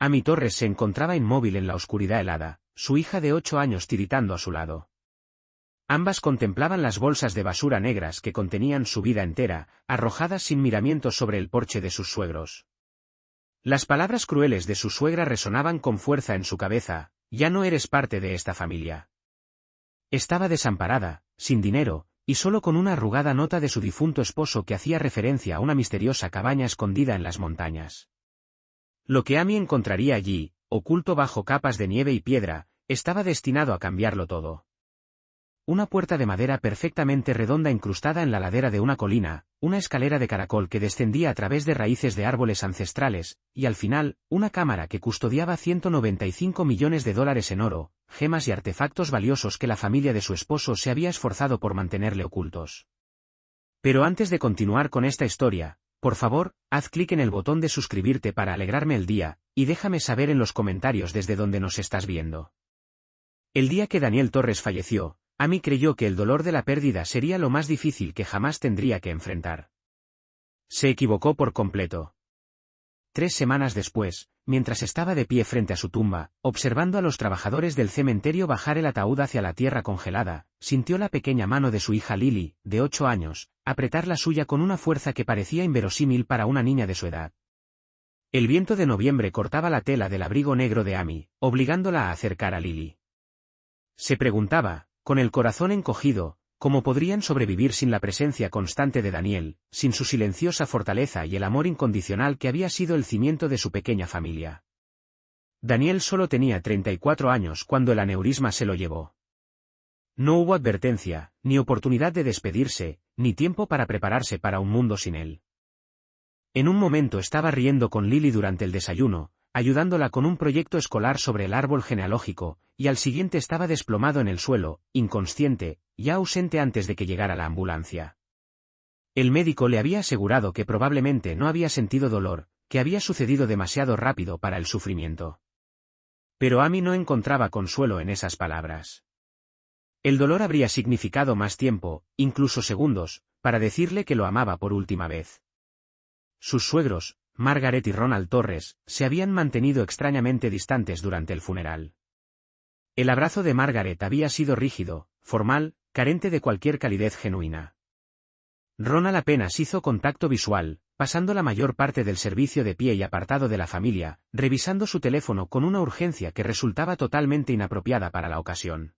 Amy Torres se encontraba inmóvil en la oscuridad helada, su hija de 8 años tiritando a su lado. Ambas contemplaban las bolsas de basura negras que contenían su vida entera, arrojadas sin miramientos sobre el porche de sus suegros. Las palabras crueles de su suegra resonaban con fuerza en su cabeza: ya no eres parte de esta familia. Estaba desamparada, sin dinero, y solo con una arrugada nota de su difunto esposo que hacía referencia a una misteriosa cabaña escondida en las montañas. Lo que Amy encontraría allí, oculto bajo capas de nieve y piedra, estaba destinado a cambiarlo todo. Una puerta de madera perfectamente redonda incrustada en la ladera de una colina, una escalera de caracol que descendía a través de raíces de árboles ancestrales, y al final, una cámara que custodiaba $195 millones en oro, gemas y artefactos valiosos que la familia de su esposo se había esforzado por mantenerle ocultos. Pero antes de continuar con esta historia, por favor, haz clic en el botón de suscribirte para alegrarme el día, y déjame saber en los comentarios desde dónde nos estás viendo. El día que Daniel Torres falleció, Amy creyó que el dolor de la pérdida sería lo más difícil que jamás tendría que enfrentar. Se equivocó por completo. 3 semanas después, mientras estaba de pie frente a su tumba, observando a los trabajadores del cementerio bajar el ataúd hacia la tierra congelada, sintió la pequeña mano de su hija Lily, de 8 años, apretar la suya con una fuerza que parecía inverosímil para una niña de su edad. El viento de noviembre cortaba la tela del abrigo negro de Amy, obligándola a acercar a Lily. Se preguntaba, con el corazón encogido, cómo podrían sobrevivir sin la presencia constante de Daniel, sin su silenciosa fortaleza y el amor incondicional que había sido el cimiento de su pequeña familia. Daniel solo tenía 34 años cuando el aneurisma se lo llevó. No hubo advertencia, ni oportunidad de despedirse, ni tiempo para prepararse para un mundo sin él. En un momento estaba riendo con Lily durante el desayuno, ayudándola con un proyecto escolar sobre el árbol genealógico, y al siguiente estaba desplomado en el suelo, inconsciente, ya ausente antes de que llegara la ambulancia. El médico le había asegurado que probablemente no había sentido dolor, que había sucedido demasiado rápido para el sufrimiento. Pero Amy no encontraba consuelo en esas palabras. El dolor habría significado más tiempo, incluso segundos, para decirle que lo amaba por última vez. Sus suegros, Margaret y Ronald Torres, se habían mantenido extrañamente distantes durante el funeral. El abrazo de Margaret había sido rígido, formal, carente de cualquier calidez genuina. Ronald apenas hizo contacto visual, pasando la mayor parte del servicio de pie y apartado de la familia, revisando su teléfono con una urgencia que resultaba totalmente inapropiada para la ocasión.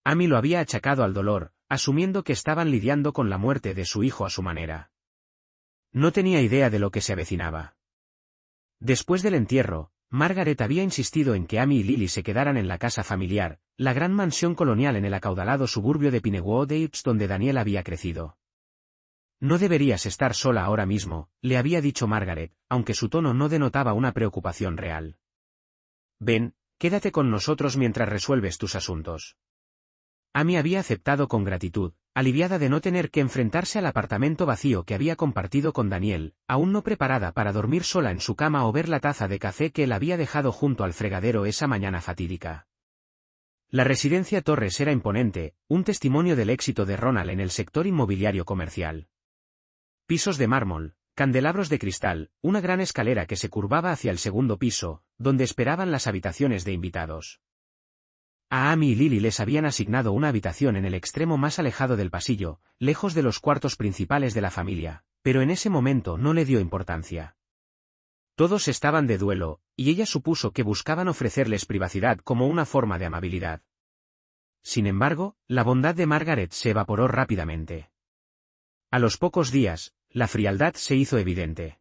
Amy lo había achacado al dolor, asumiendo que estaban lidiando con la muerte de su hijo a su manera. No tenía idea de lo que se avecinaba. Después del entierro, Margaret había insistido en que Amy y Lily se quedaran en la casa familiar, la gran mansión colonial en el acaudalado suburbio de Pinewood Heights donde Daniel había crecido. No deberías estar sola ahora mismo, le había dicho Margaret, aunque su tono no denotaba una preocupación real. Ven, quédate con nosotros mientras resuelves tus asuntos. Amy había aceptado con gratitud, aliviada de no tener que enfrentarse al apartamento vacío que había compartido con Daniel, aún no preparada para dormir sola en su cama o ver la taza de café que él había dejado junto al fregadero esa mañana fatídica. La residencia Torres era imponente, un testimonio del éxito de Ronald en el sector inmobiliario comercial. Pisos de mármol, candelabros de cristal, una gran escalera que se curvaba hacia el segundo piso, donde esperaban las habitaciones de invitados. A Amy y Lily les habían asignado una habitación en el extremo más alejado del pasillo, lejos de los cuartos principales de la familia, pero en ese momento no le dio importancia. Todos estaban de duelo, y ella supuso que buscaban ofrecerles privacidad como una forma de amabilidad. Sin embargo, la bondad de Margaret se evaporó rápidamente. A los pocos días, la frialdad se hizo evidente.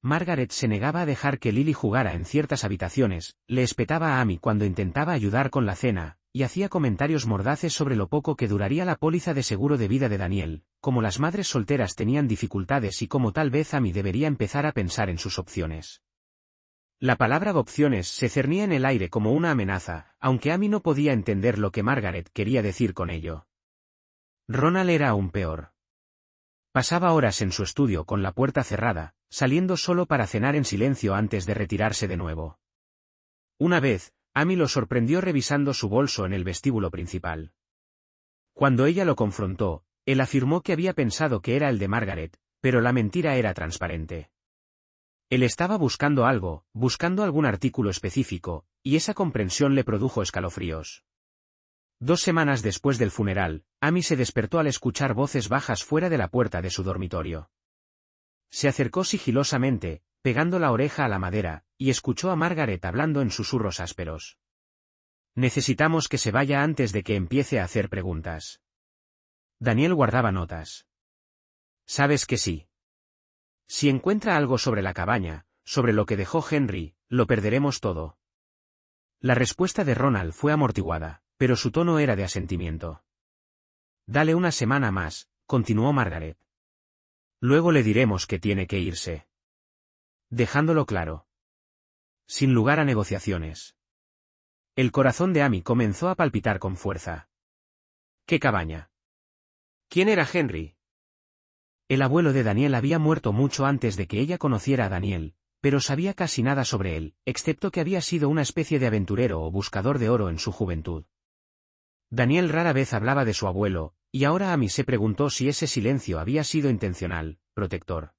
Margaret se negaba a dejar que Lily jugara en ciertas habitaciones, le espetaba a Amy cuando intentaba ayudar con la cena, y hacía comentarios mordaces sobre lo poco que duraría la póliza de seguro de vida de Daniel, como las madres solteras tenían dificultades y como tal vez Amy debería empezar a pensar en sus opciones. La palabra opciones se cernía en el aire como una amenaza, aunque Amy no podía entender lo que Margaret quería decir con ello. Ronald era aún peor. Pasaba horas en su estudio con la puerta cerrada, saliendo solo para cenar en silencio antes de retirarse de nuevo. Una vez, Amy lo sorprendió revisando su bolso en el vestíbulo principal. Cuando ella lo confrontó, él afirmó que había pensado que era el de Margaret, pero la mentira era transparente. Él estaba buscando algo, buscando algún artículo específico, y esa comprensión le produjo escalofríos. 2 semanas después del funeral, Amy se despertó al escuchar voces bajas fuera de la puerta de su dormitorio. Se acercó sigilosamente, pegando la oreja a la madera, y escuchó a Margaret hablando en susurros ásperos. Necesitamos que se vaya antes de que empiece a hacer preguntas. Daniel guardaba notas. Sabes que sí. Si encuentra algo sobre la cabaña, sobre lo que dejó Henry, lo perderemos todo. La respuesta de Ronald fue amortiguada, pero su tono era de asentimiento. Dale una semana más, continuó Margaret. Luego le diremos que tiene que irse. Dejándolo claro. Sin lugar a negociaciones. El corazón de Amy comenzó a palpitar con fuerza. ¿Qué cabaña? ¿Quién era Henry? El abuelo de Daniel había muerto mucho antes de que ella conociera a Daniel, pero sabía casi nada sobre él, excepto que había sido una especie de aventurero o buscador de oro en su juventud. Daniel rara vez hablaba de su abuelo, y ahora Amy se preguntó si ese silencio había sido intencional, protector.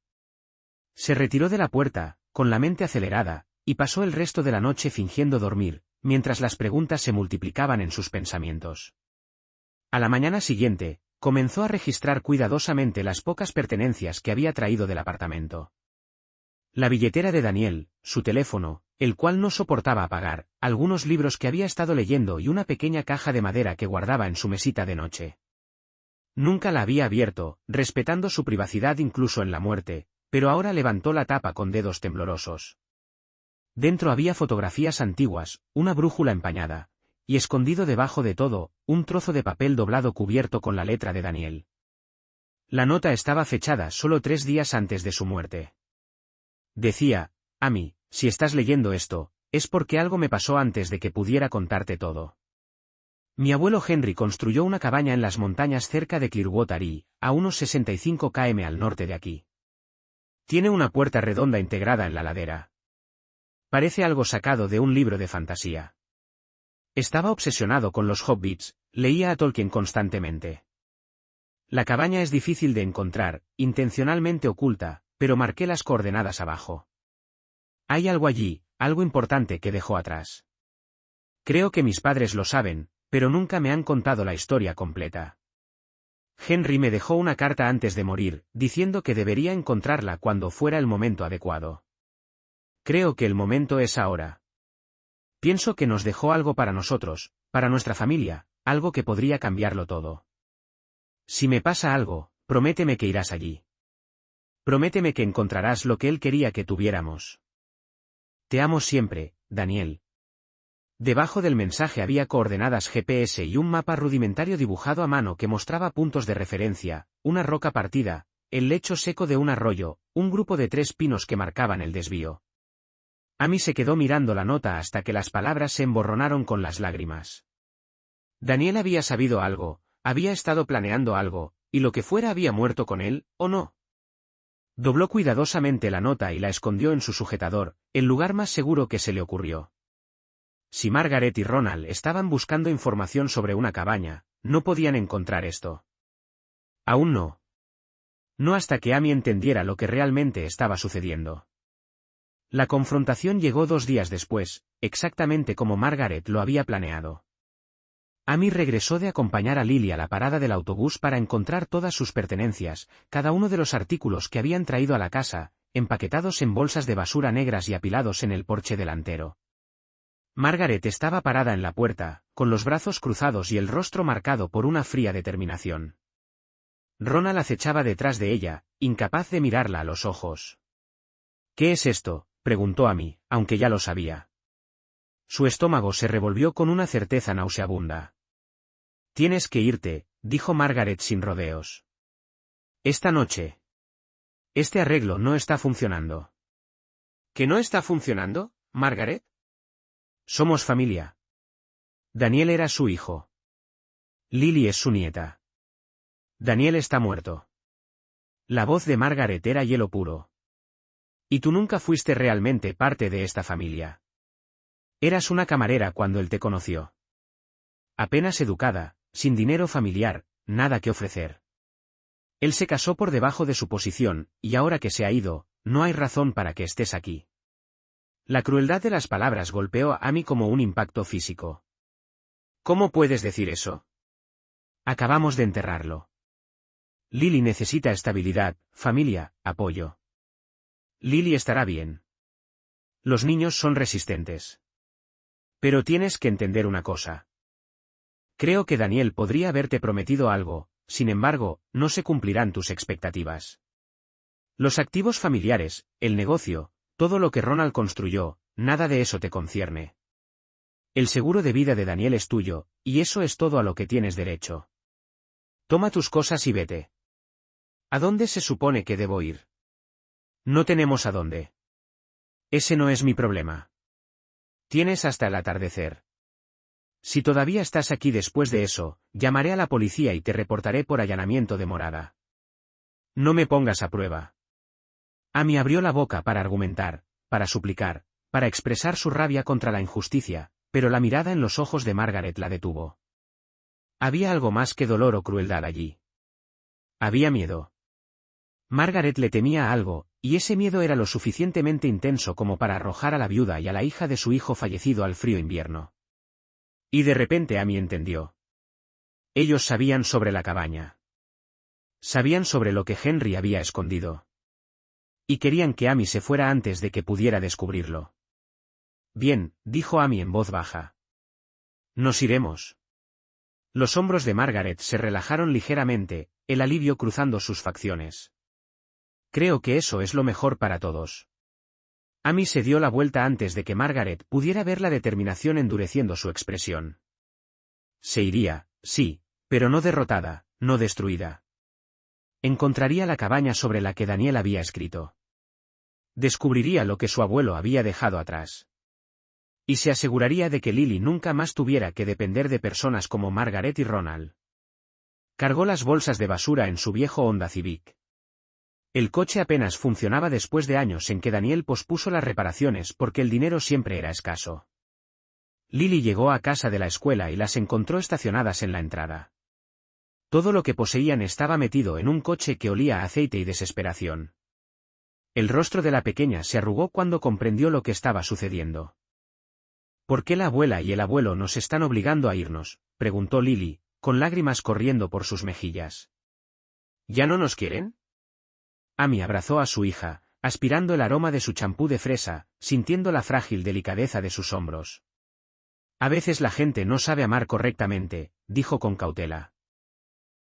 Se retiró de la puerta, con la mente acelerada, y pasó el resto de la noche fingiendo dormir, mientras las preguntas se multiplicaban en sus pensamientos. A la mañana siguiente, comenzó a registrar cuidadosamente las pocas pertenencias que había traído del apartamento. La billetera de Daniel, su teléfono, el cual no soportaba apagar, algunos libros que había estado leyendo y una pequeña caja de madera que guardaba en su mesita de noche. Nunca la había abierto, respetando su privacidad incluso en la muerte, pero ahora levantó la tapa con dedos temblorosos. Dentro había fotografías antiguas, una brújula empañada, y escondido debajo de todo, un trozo de papel doblado cubierto con la letra de Daniel. La nota estaba fechada solo 3 días antes de su muerte. Decía, Amy, si estás leyendo esto, es porque algo me pasó antes de que pudiera contarte todo. Mi abuelo Henry construyó una cabaña en las montañas cerca de Clearwater y, a unos 65 km al norte de aquí. Tiene una puerta redonda integrada en la ladera. Parece algo sacado de un libro de fantasía. Estaba obsesionado con los hobbits, leía a Tolkien constantemente. La cabaña es difícil de encontrar, intencionalmente oculta, pero marqué las coordenadas abajo. Hay algo allí, algo importante que dejó atrás. Creo que mis padres lo saben, pero nunca me han contado la historia completa. Henry me dejó una carta antes de morir, diciendo que debería encontrarla cuando fuera el momento adecuado. Creo que el momento es ahora. Pienso que nos dejó algo para nosotros, para nuestra familia, algo que podría cambiarlo todo. Si me pasa algo, prométeme que irás allí. Prométeme que encontrarás lo que él quería que tuviéramos. Te amo siempre, Daniel. Debajo del mensaje había coordenadas GPS y un mapa rudimentario dibujado a mano que mostraba puntos de referencia, una roca partida, el lecho seco de un arroyo, un grupo de 3 pinos que marcaban el desvío. Amy se quedó mirando la nota hasta que las palabras se emborronaron con las lágrimas. Daniel había sabido algo, había estado planeando algo, y lo que fuera había muerto con él, ¿o no? Dobló cuidadosamente la nota y la escondió en su sujetador, el lugar más seguro que se le ocurrió. Si Margaret y Ronald estaban buscando información sobre una cabaña, no podían encontrar esto. Aún no. No hasta que Amy entendiera lo que realmente estaba sucediendo. La confrontación llegó 2 días después, exactamente como Margaret lo había planeado. Amy regresó de acompañar a Lily a la parada del autobús para encontrar todas sus pertenencias, cada uno de los artículos que habían traído a la casa, empaquetados en bolsas de basura negras y apilados en el porche delantero. Margaret estaba parada en la puerta, con los brazos cruzados y el rostro marcado por una fría determinación. Ronald acechaba detrás de ella, incapaz de mirarla a los ojos. ¿Qué es esto?, preguntó Amy, aunque ya lo sabía. Su estómago se revolvió con una certeza nauseabunda. Tienes que irte, dijo Margaret sin rodeos. Esta noche. Este arreglo no está funcionando. ¿Que no está funcionando, Margaret? Somos familia. Daniel era su hijo. Lily es su nieta. Daniel está muerto. La voz de Margaret era hielo puro. Y tú nunca fuiste realmente parte de esta familia. Eras una camarera cuando él te conoció. Apenas educada, sin dinero familiar, nada que ofrecer. Él se casó por debajo de su posición, y ahora que se ha ido, no hay razón para que estés aquí. La crueldad de las palabras golpeó a Amy como un impacto físico. ¿Cómo puedes decir eso? Acabamos de enterrarlo. Lily necesita estabilidad, familia, apoyo. Lily estará bien. Los niños son resistentes. Pero tienes que entender una cosa. Creo que Daniel podría haberte prometido algo, sin embargo, no se cumplirán tus expectativas. Los activos familiares, el negocio, todo lo que Ronald construyó, nada de eso te concierne. El seguro de vida de Daniel es tuyo, y eso es todo a lo que tienes derecho. Toma tus cosas y vete. ¿A dónde se supone que debo ir? No tenemos a dónde. Ese no es mi problema. Tienes hasta el atardecer. Si todavía estás aquí después de eso, llamaré a la policía y te reportaré por allanamiento de morada. No me pongas a prueba. Amy abrió la boca para argumentar, para suplicar, para expresar su rabia contra la injusticia, pero la mirada en los ojos de Margaret la detuvo. Había algo más que dolor o crueldad allí. Había miedo. Margaret le temía a algo, y ese miedo era lo suficientemente intenso como para arrojar a la viuda y a la hija de su hijo fallecido al frío invierno. Y de repente Amy entendió. Ellos sabían sobre la cabaña. Sabían sobre lo que Henry había escondido. Y querían que Amy se fuera antes de que pudiera descubrirlo. Bien, dijo Amy en voz baja. Nos iremos. Los hombros de Margaret se relajaron ligeramente, el alivio cruzando sus facciones. Creo que eso es lo mejor para todos. Amy se dio la vuelta antes de que Margaret pudiera ver la determinación endureciendo su expresión. Se iría, sí, pero no derrotada, no destruida. Encontraría la cabaña sobre la que Daniel había escrito. Descubriría lo que su abuelo había dejado atrás. Y se aseguraría de que Lily nunca más tuviera que depender de personas como Margaret y Ronald. Cargó las bolsas de basura en su viejo Honda Civic. El coche apenas funcionaba después de años en que Daniel pospuso las reparaciones porque el dinero siempre era escaso. Lily llegó a casa de la escuela y las encontró estacionadas en la entrada. Todo lo que poseían estaba metido en un coche que olía a aceite y desesperación. El rostro de la pequeña se arrugó cuando comprendió lo que estaba sucediendo. ¿Por qué la abuela y el abuelo nos están obligando a irnos?, preguntó Lily, con lágrimas corriendo por sus mejillas. ¿Ya no nos quieren? Amy abrazó a su hija, aspirando el aroma de su champú de fresa, sintiendo la frágil delicadeza de sus hombros. A veces la gente no sabe amar correctamente, dijo con cautela.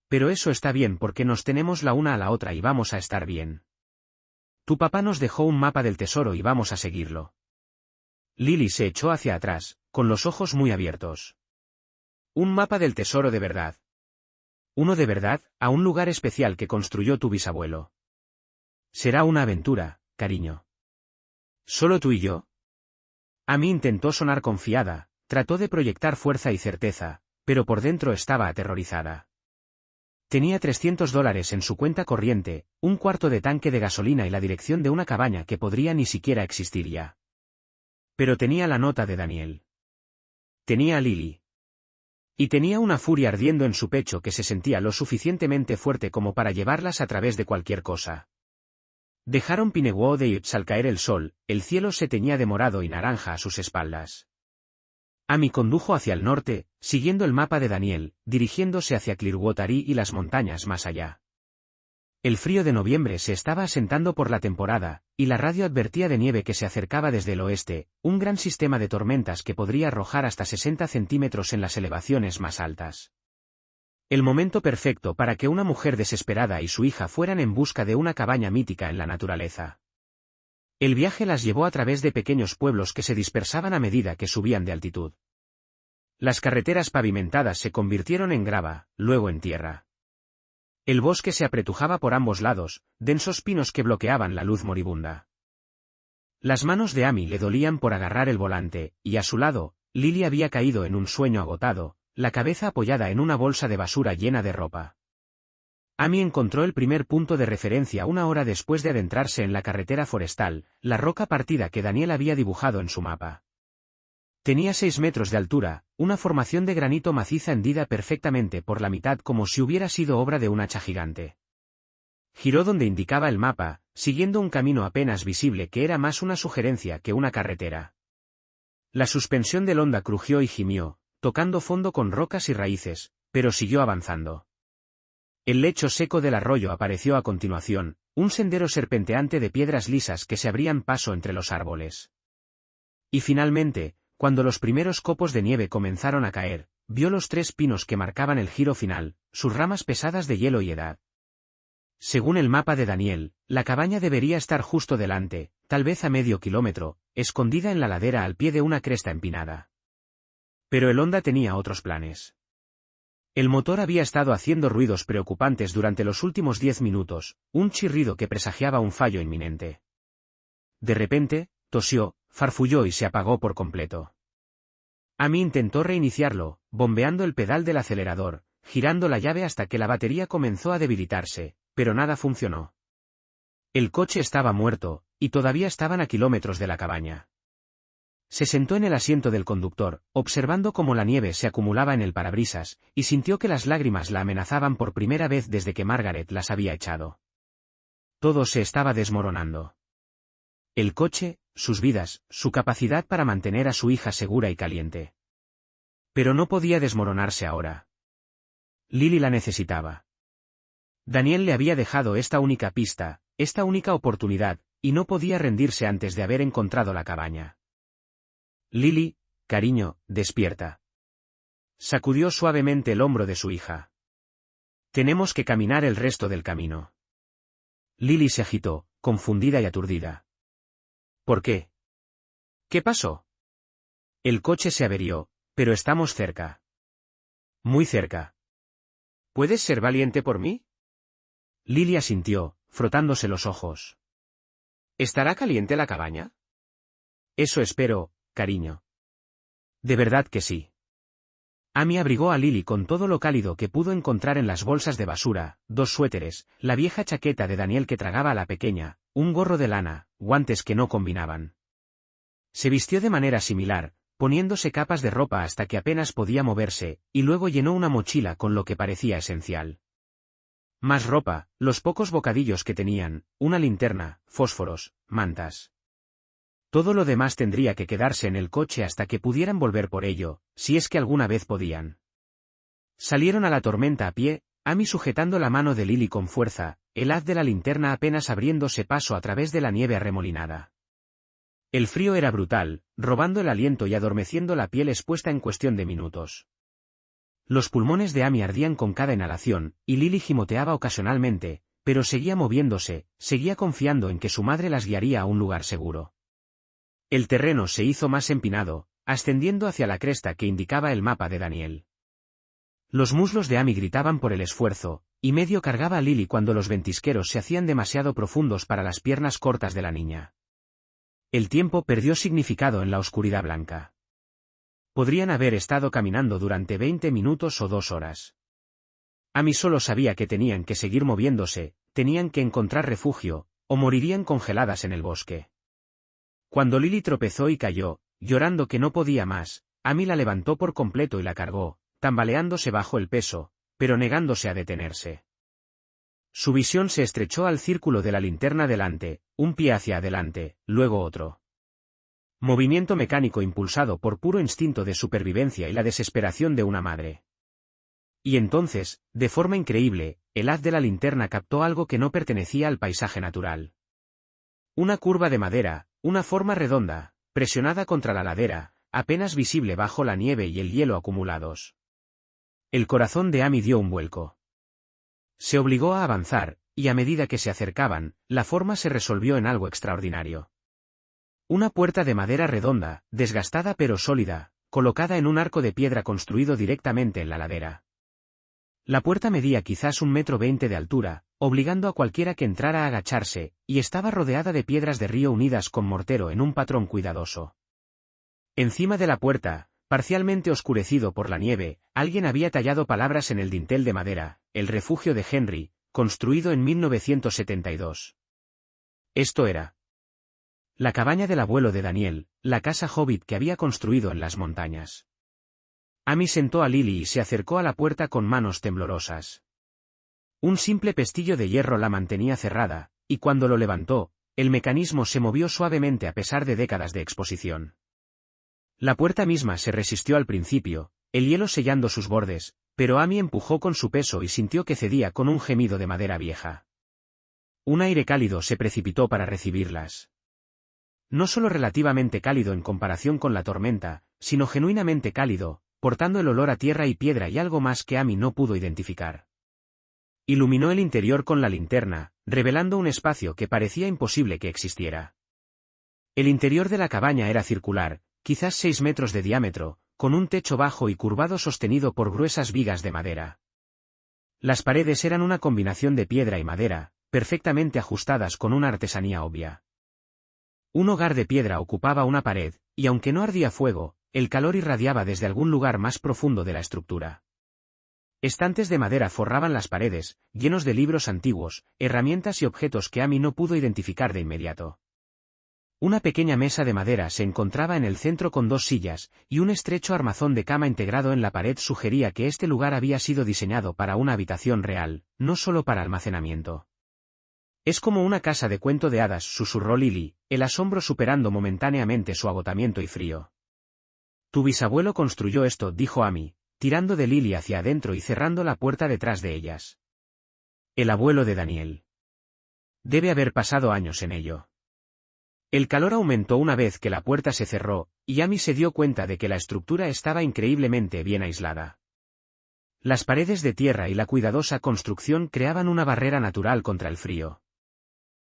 Pero eso está bien porque nos tenemos la una a la otra y vamos a estar bien. Tu papá nos dejó un mapa del tesoro y vamos a seguirlo. Lily se echó hacia atrás, con los ojos muy abiertos. Un mapa del tesoro de verdad. Uno de verdad, a un lugar especial que construyó tu bisabuelo. Será una aventura, cariño. ¿Solo tú y yo? Amy intentó sonar confiada, trató de proyectar fuerza y certeza, pero por dentro estaba aterrorizada. Tenía $300 en su cuenta corriente, un cuarto de tanque de gasolina y la dirección de una cabaña que podría ni siquiera existir ya. Pero tenía la nota de Daniel. Tenía a Lily. Y tenía una furia ardiendo en su pecho que se sentía lo suficientemente fuerte como para llevarlas a través de cualquier cosa. Dejaron Pinewood y al caer el sol, el cielo se teñía de morado y naranja a sus espaldas. Amy condujo hacia el norte, siguiendo el mapa de Daniel, dirigiéndose hacia Clearwater y las montañas más allá. El frío de noviembre se estaba asentando por la temporada, y la radio advertía de nieve que se acercaba desde el oeste, un gran sistema de tormentas que podría arrojar hasta 60 centímetros en las elevaciones más altas. El momento perfecto para que una mujer desesperada y su hija fueran en busca de una cabaña mítica en la naturaleza. El viaje las llevó a través de pequeños pueblos que se dispersaban a medida que subían de altitud. Las carreteras pavimentadas se convirtieron en grava, luego en tierra. El bosque se apretujaba por ambos lados, densos pinos que bloqueaban la luz moribunda. Las manos de Amy le dolían por agarrar el volante, y a su lado, Lily había caído en un sueño agotado, la cabeza apoyada en una bolsa de basura llena de ropa. Amy encontró el primer punto de referencia una hora después de adentrarse en la carretera forestal, la roca partida que Daniel había dibujado en su mapa. Tenía 6 metros de altura, una formación de granito maciza hendida perfectamente por la mitad como si hubiera sido obra de un hacha gigante. Giró donde indicaba el mapa, siguiendo un camino apenas visible que era más una sugerencia que una carretera. La suspensión del Honda crujió y gimió, tocando fondo con rocas y raíces, pero siguió avanzando. El lecho seco del arroyo apareció a continuación, un sendero serpenteante de piedras lisas que se abrían paso entre los árboles. Y finalmente, cuando los primeros copos de nieve comenzaron a caer, vio los 3 pinos que marcaban el giro final, sus ramas pesadas de hielo y edad. Según el mapa de Daniel, la cabaña debería estar justo delante, tal vez a medio kilómetro, escondida en la ladera al pie de una cresta empinada. Pero el Honda tenía otros planes. El motor había estado haciendo ruidos preocupantes durante los últimos 10 minutos, un chirrido que presagiaba un fallo inminente. De repente, tosió, farfulló y se apagó por completo. Amy intentó reiniciarlo, bombeando el pedal del acelerador, girando la llave hasta que la batería comenzó a debilitarse, pero nada funcionó. El coche estaba muerto, y todavía estaban a kilómetros de la cabaña. Se sentó en el asiento del conductor, observando cómo la nieve se acumulaba en el parabrisas, y sintió que las lágrimas la amenazaban por primera vez desde que Margaret las había echado. Todo se estaba desmoronando. El coche, sus vidas, su capacidad para mantener a su hija segura y caliente. Pero no podía desmoronarse ahora. Lily la necesitaba. Daniel le había dejado esta única pista, esta única oportunidad, y no podía rendirse antes de haber encontrado la cabaña. Lily, cariño, despierta. Sacudió suavemente el hombro de su hija. Tenemos que caminar el resto del camino. Lily se agitó, confundida y aturdida. ¿Por qué? ¿Qué pasó? El coche se averió, pero estamos cerca. Muy cerca. ¿Puedes ser valiente por mí? Lily asintió, frotándose los ojos. ¿Estará caliente la cabaña? Eso espero, cariño. De verdad que sí. Amy abrigó a Lily con todo lo cálido que pudo encontrar en las bolsas de basura, 2 suéteres, la vieja chaqueta de Daniel que tragaba a la pequeña, un gorro de lana, guantes que no combinaban. Se vistió de manera similar, poniéndose capas de ropa hasta que apenas podía moverse, y luego llenó una mochila con lo que parecía esencial. Más ropa, los pocos bocadillos que tenían, una linterna, fósforos, mantas. Todo lo demás tendría que quedarse en el coche hasta que pudieran volver por ello, si es que alguna vez podían. Salieron a la tormenta a pie, Amy sujetando la mano de Lily con fuerza, el haz de la linterna apenas abriéndose paso a través de la nieve arremolinada. El frío era brutal, robando el aliento y adormeciendo la piel expuesta en cuestión de minutos. Los pulmones de Amy ardían con cada inhalación, y Lily gimoteaba ocasionalmente, pero seguía moviéndose, seguía confiando en que su madre las guiaría a un lugar seguro. El terreno se hizo más empinado, ascendiendo hacia la cresta que indicaba el mapa de Daniel. Los muslos de Amy gritaban por el esfuerzo, y medio cargaba a Lily cuando los ventisqueros se hacían demasiado profundos para las piernas cortas de la niña. El tiempo perdió significado en la oscuridad blanca. Podrían haber estado caminando durante 20 minutos o 2 horas. Amy solo sabía que tenían que seguir moviéndose, tenían que encontrar refugio, o morirían congeladas en el bosque. Cuando Lily tropezó y cayó, llorando que no podía más, Amy la levantó por completo y la cargó, tambaleándose bajo el peso, pero negándose a detenerse. Su visión se estrechó al círculo de la linterna delante, un pie hacia adelante, luego otro. Movimiento mecánico impulsado por puro instinto de supervivencia y la desesperación de una madre. Y entonces, de forma increíble, el haz de la linterna captó algo que no pertenecía al paisaje natural. Una curva de madera, una forma redonda, presionada contra la ladera, apenas visible bajo la nieve y el hielo acumulados. El corazón de Amy dio un vuelco. Se obligó a avanzar, y a medida que se acercaban, la forma se resolvió en algo extraordinario. Una puerta de madera redonda, desgastada pero sólida, colocada en un arco de piedra construido directamente en la ladera. La puerta medía quizás 1,20 m de altura, obligando a cualquiera que entrara a agacharse, y estaba rodeada de piedras de río unidas con mortero en un patrón cuidadoso. Encima de la puerta, parcialmente oscurecido por la nieve, alguien había tallado palabras en el dintel de madera: el refugio de Henry, construido en 1972. Esto era la cabaña del abuelo de Daniel, la casa hobbit que había construido en las montañas. Amy sentó a Lily y se acercó a la puerta con manos temblorosas. Un simple pestillo de hierro la mantenía cerrada, y cuando lo levantó, el mecanismo se movió suavemente a pesar de décadas de exposición. La puerta misma se resistió al principio, el hielo sellando sus bordes, pero Amy empujó con su peso y sintió que cedía con un gemido de madera vieja. Un aire cálido se precipitó para recibirlas. No solo relativamente cálido en comparación con la tormenta, sino genuinamente cálido, portando el olor a tierra y piedra y algo más que Amy no pudo identificar. Iluminó el interior con la linterna, revelando un espacio que parecía imposible que existiera. El interior de la cabaña era circular, quizás 6 metros de diámetro, con un techo bajo y curvado sostenido por gruesas vigas de madera. Las paredes eran una combinación de piedra y madera, perfectamente ajustadas con una artesanía obvia. Un hogar de piedra ocupaba una pared, y aunque no ardía fuego, el calor irradiaba desde algún lugar más profundo de la estructura. Estantes de madera forraban las paredes, llenos de libros antiguos, herramientas y objetos que Amy no pudo identificar de inmediato. Una pequeña mesa de madera se encontraba en el centro con 2 sillas, y un estrecho armazón de cama integrado en la pared sugería que este lugar había sido diseñado para una habitación real, no solo para almacenamiento. «Es como una casa de cuento de hadas», susurró Lily, el asombro superando momentáneamente su agotamiento y frío. «Tu bisabuelo construyó esto», dijo Amy, tirando de Lily hacia adentro y cerrando la puerta detrás de ellas. «El abuelo de Daniel. Debe haber pasado años en ello». El calor aumentó una vez que la puerta se cerró, y Amy se dio cuenta de que la estructura estaba increíblemente bien aislada. Las paredes de tierra y la cuidadosa construcción creaban una barrera natural contra el frío.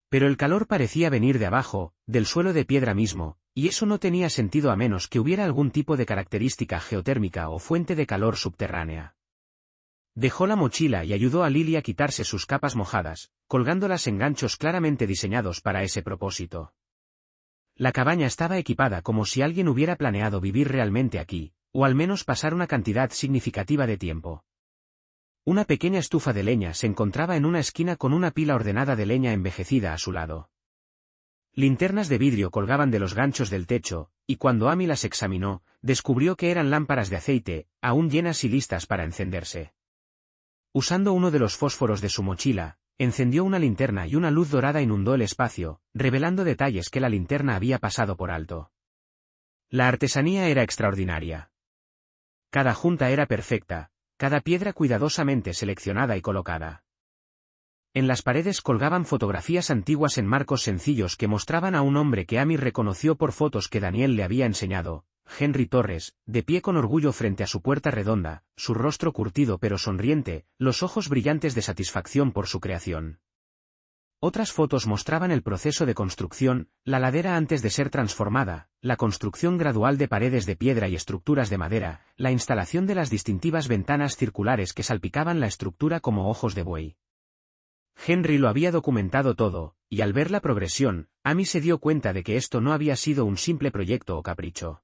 Pero el calor parecía venir de abajo, del suelo de piedra mismo, y eso no tenía sentido a menos que hubiera algún tipo de característica geotérmica o fuente de calor subterránea. Dejó la mochila y ayudó a Lily a quitarse sus capas mojadas, colgándolas en ganchos claramente diseñados para ese propósito. La cabaña estaba equipada como si alguien hubiera planeado vivir realmente aquí, o al menos pasar una cantidad significativa de tiempo. Una pequeña estufa de leña se encontraba en una esquina con una pila ordenada de leña envejecida a su lado. Linternas de vidrio colgaban de los ganchos del techo, y cuando Amy las examinó, descubrió que eran lámparas de aceite, aún llenas y listas para encenderse. Usando uno de los fósforos de su mochila, encendió una linterna y una luz dorada inundó el espacio, revelando detalles que la linterna había pasado por alto. La artesanía era extraordinaria. Cada junta era perfecta, cada piedra cuidadosamente seleccionada y colocada. En las paredes colgaban fotografías antiguas en marcos sencillos que mostraban a un hombre que Amy reconoció por fotos que Daniel le había enseñado, Henry Torres, de pie con orgullo frente a su puerta redonda, su rostro curtido pero sonriente, los ojos brillantes de satisfacción por su creación. Otras fotos mostraban el proceso de construcción, la ladera antes de ser transformada, la construcción gradual de paredes de piedra y estructuras de madera, la instalación de las distintivas ventanas circulares que salpicaban la estructura como ojos de buey. Henry lo había documentado todo, y al ver la progresión, Amy se dio cuenta de que esto no había sido un simple proyecto o capricho.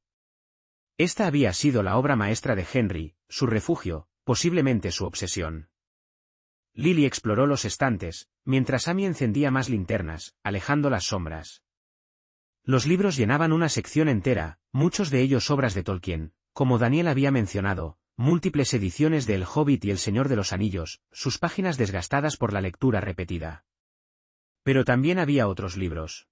Esta había sido la obra maestra de Henry, su refugio, posiblemente su obsesión. Lily exploró los estantes, mientras Amy encendía más linternas, alejando las sombras. Los libros llenaban una sección entera, muchos de ellos obras de Tolkien, como Daniel había mencionado, múltiples ediciones de El Hobbit y El Señor de los Anillos, sus páginas desgastadas por la lectura repetida. Pero también había otros libros.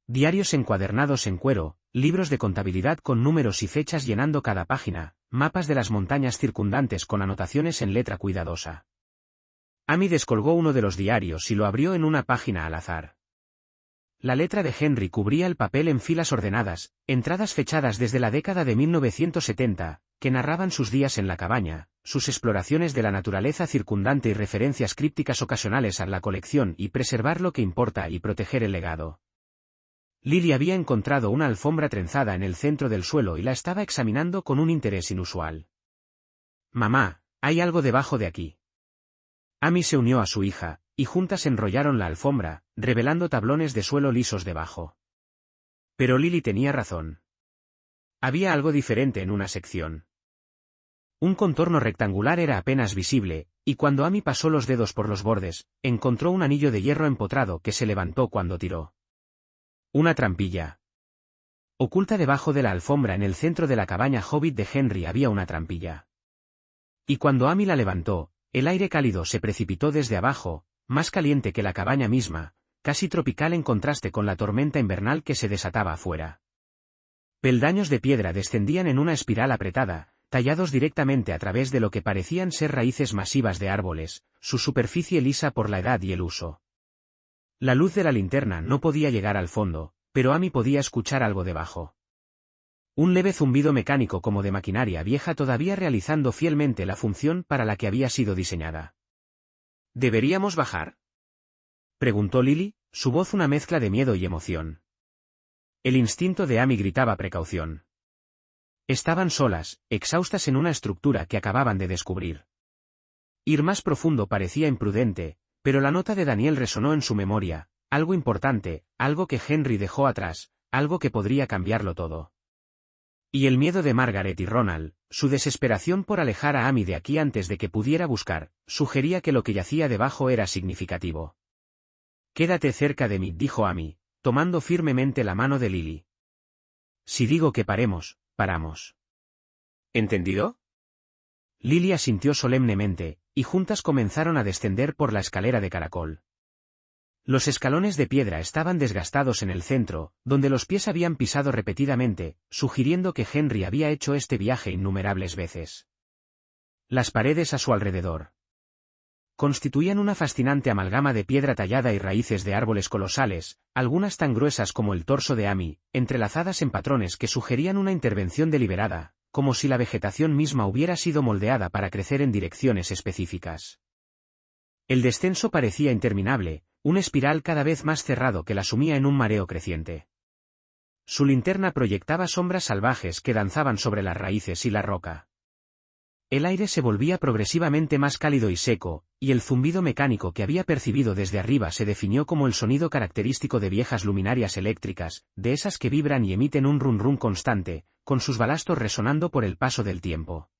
Diarios encuadernados en cuero, libros de contabilidad con números y fechas llenando cada página, mapas de las montañas circundantes con anotaciones en letra cuidadosa. Amy descolgó uno de los diarios y lo abrió en una página al azar. La letra de Henry cubría el papel en filas ordenadas, entradas fechadas desde la década de 1970, que narraban sus días en la cabaña, sus exploraciones de la naturaleza circundante y referencias crípticas ocasionales a la colección y preservar lo que importa y proteger el legado. Lily había encontrado una alfombra trenzada en el centro del suelo y la estaba examinando con un interés inusual. «Mamá, hay algo debajo de aquí». Amy se unió a su hija, y juntas enrollaron la alfombra, revelando tablones de suelo lisos debajo. Pero Lily tenía razón. Había algo diferente en una sección. Un contorno rectangular era apenas visible, y cuando Amy pasó los dedos por los bordes, encontró un anillo de hierro empotrado que se levantó cuando tiró. Una trampilla. Oculta debajo de la alfombra en el centro de la cabaña hobbit de Henry había una trampilla. Y cuando Amy la levantó, el aire cálido se precipitó desde abajo, más caliente que la cabaña misma, casi tropical en contraste con la tormenta invernal que se desataba afuera. Peldaños de piedra descendían en una espiral apretada, tallados directamente a través de lo que parecían ser raíces masivas de árboles, su superficie lisa por la edad y el uso. La luz de la linterna no podía llegar al fondo, pero Amy podía escuchar algo debajo. Un leve zumbido mecánico como de maquinaria vieja todavía realizando fielmente la función para la que había sido diseñada. ¿Deberíamos bajar?, preguntó Lily, su voz una mezcla de miedo y emoción. El instinto de Amy gritaba precaución. Estaban solas, exhaustas en una estructura que acababan de descubrir. Ir más profundo parecía imprudente, pero la nota de Daniel resonó en su memoria, algo importante, algo que Henry dejó atrás, algo que podría cambiarlo todo. Y el miedo de Margaret y Ronald, su desesperación por alejar a Amy de aquí antes de que pudiera buscar, sugería que lo que yacía debajo era significativo. «Quédate cerca de mí», dijo Amy, tomando firmemente la mano de Lily. «Si digo que paremos, paramos. ¿Entendido?». Lily asintió solemnemente, y juntas comenzaron a descender por la escalera de caracol. Los escalones de piedra estaban desgastados en el centro, donde los pies habían pisado repetidamente, sugiriendo que Henry había hecho este viaje innumerables veces. Las paredes a su alrededor constituían una fascinante amalgama de piedra tallada y raíces de árboles colosales, algunas tan gruesas como el torso de Amy, entrelazadas en patrones que sugerían una intervención deliberada, como si la vegetación misma hubiera sido moldeada para crecer en direcciones específicas. El descenso parecía interminable, un espiral cada vez más cerrado que la sumía en un mareo creciente. Su linterna proyectaba sombras salvajes que danzaban sobre las raíces y la roca. El aire se volvía progresivamente más cálido y seco, y el zumbido mecánico que había percibido desde arriba se definió como el sonido característico de viejas luminarias eléctricas, de esas que vibran y emiten un rum-rum constante, con sus balastos resonando por el paso del tiempo.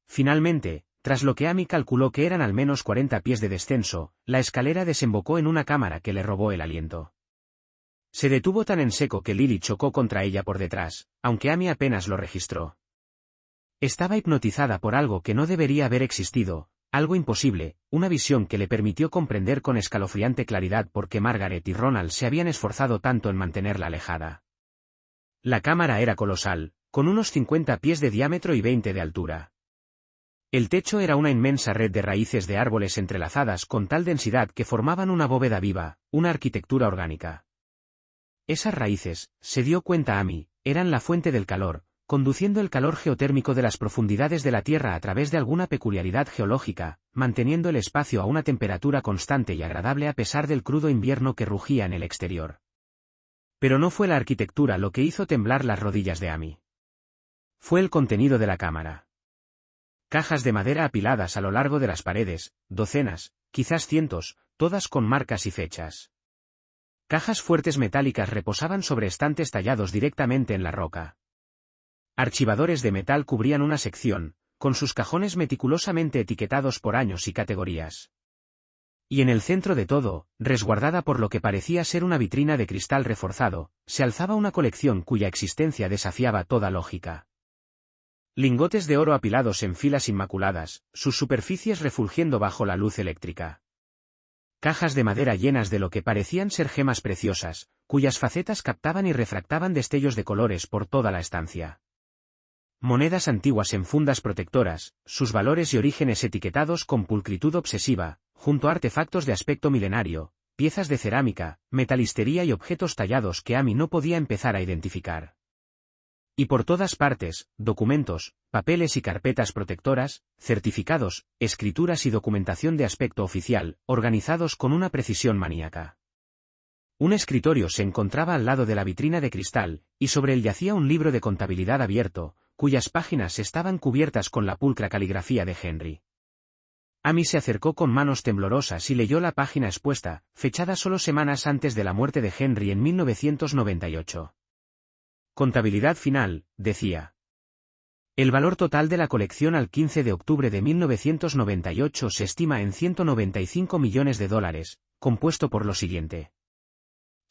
Finalmente, tras lo que Amy calculó que eran al menos 40 pies de descenso, la escalera desembocó en una cámara que le robó el aliento. Se detuvo tan en seco que Lily chocó contra ella por detrás, aunque Amy apenas lo registró. Estaba hipnotizada por algo que no debería haber existido, algo imposible, una visión que le permitió comprender con escalofriante claridad por qué Margaret y Ronald se habían esforzado tanto en mantenerla alejada. La cámara era colosal, con unos 50 pies de diámetro y 20 de altura. El techo era una inmensa red de raíces de árboles entrelazadas con tal densidad que formaban una bóveda viva, una arquitectura orgánica. Esas raíces, se dio cuenta Amy, eran la fuente del calor, conduciendo el calor geotérmico de las profundidades de la Tierra a través de alguna peculiaridad geológica, manteniendo el espacio a una temperatura constante y agradable a pesar del crudo invierno que rugía en el exterior. Pero no fue la arquitectura lo que hizo temblar las rodillas de Amy. Fue el contenido de la cámara. Cajas de madera apiladas a lo largo de las paredes, docenas, quizás cientos, todas con marcas y fechas. Cajas fuertes metálicas reposaban sobre estantes tallados directamente en la roca. Archivadores de metal cubrían una sección, con sus cajones meticulosamente etiquetados por años y categorías. Y en el centro de todo, resguardada por lo que parecía ser una vitrina de cristal reforzado, se alzaba una colección cuya existencia desafiaba toda lógica. Lingotes de oro apilados en filas inmaculadas, sus superficies refulgiendo bajo la luz eléctrica. Cajas de madera llenas de lo que parecían ser gemas preciosas, cuyas facetas captaban y refractaban destellos de colores por toda la estancia. Monedas antiguas en fundas protectoras, sus valores y orígenes etiquetados con pulcritud obsesiva, junto a artefactos de aspecto milenario, piezas de cerámica, metalistería y objetos tallados que Amy no podía empezar a identificar. Y por todas partes, documentos, papeles y carpetas protectoras, certificados, escrituras y documentación de aspecto oficial, organizados con una precisión maníaca. Un escritorio se encontraba al lado de la vitrina de cristal, y sobre él yacía un libro de contabilidad abierto, cuyas páginas estaban cubiertas con la pulcra caligrafía de Henry. Amy se acercó con manos temblorosas y leyó la página expuesta, fechada solo semanas antes de la muerte de Henry en 1998. Contabilidad final, decía. El valor total de la colección al 15 de octubre de 1998 se estima en $195 millones, compuesto por lo siguiente.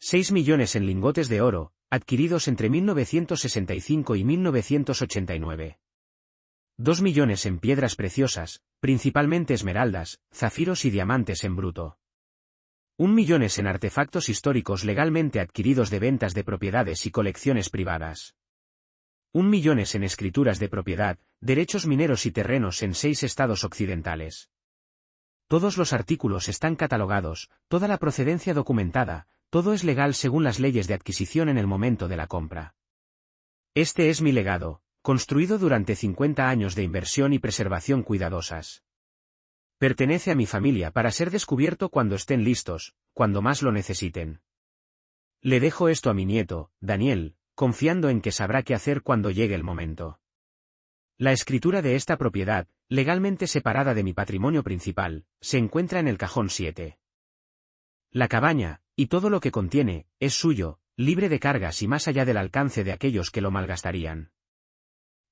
6 millones en lingotes de oro, adquiridos entre 1965 y 1989. 2 millones en piedras preciosas, principalmente esmeraldas, zafiros y diamantes en bruto. 1 millón en artefactos históricos legalmente adquiridos de ventas de propiedades y colecciones privadas. 1 millón en escrituras de propiedad, derechos mineros y terrenos en 6 estados occidentales. Todos los artículos están catalogados, toda la procedencia documentada, todo es legal según las leyes de adquisición en el momento de la compra. Este es mi legado, construido durante 50 años de inversión y preservación cuidadosas. Pertenece a mi familia para ser descubierto cuando estén listos, cuando más lo necesiten. Le dejo esto a mi nieto, Daniel, confiando en que sabrá qué hacer cuando llegue el momento. La escritura de esta propiedad, legalmente separada de mi patrimonio principal, se encuentra en el cajón 7. La cabaña, y todo lo que contiene, es suyo, libre de cargas y más allá del alcance de aquellos que lo malgastarían.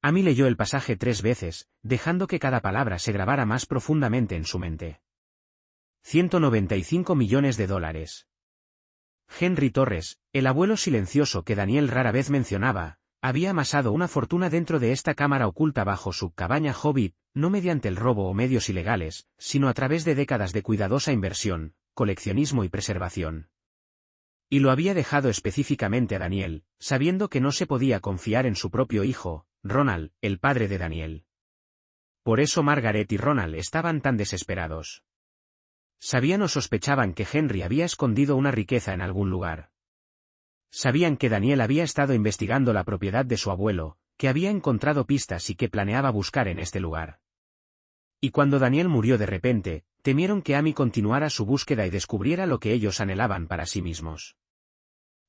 Amy leyó el pasaje 3 veces, dejando que cada palabra se grabara más profundamente en su mente. 195 millones de dólares. Henry Torres, el abuelo silencioso que Daniel rara vez mencionaba, había amasado una fortuna dentro de esta cámara oculta bajo su cabaña Hobbit, no mediante el robo o medios ilegales, sino a través de décadas de cuidadosa inversión, coleccionismo y preservación. Y lo había dejado específicamente a Daniel, sabiendo que no se podía confiar en su propio hijo, Ronald, el padre de Daniel. Por eso Margaret y Ronald estaban tan desesperados. Sabían o sospechaban que Henry había escondido una riqueza en algún lugar. Sabían que Daniel había estado investigando la propiedad de su abuelo, que había encontrado pistas y que planeaba buscar en este lugar. Y cuando Daniel murió de repente, temieron que Amy continuara su búsqueda y descubriera lo que ellos anhelaban para sí mismos.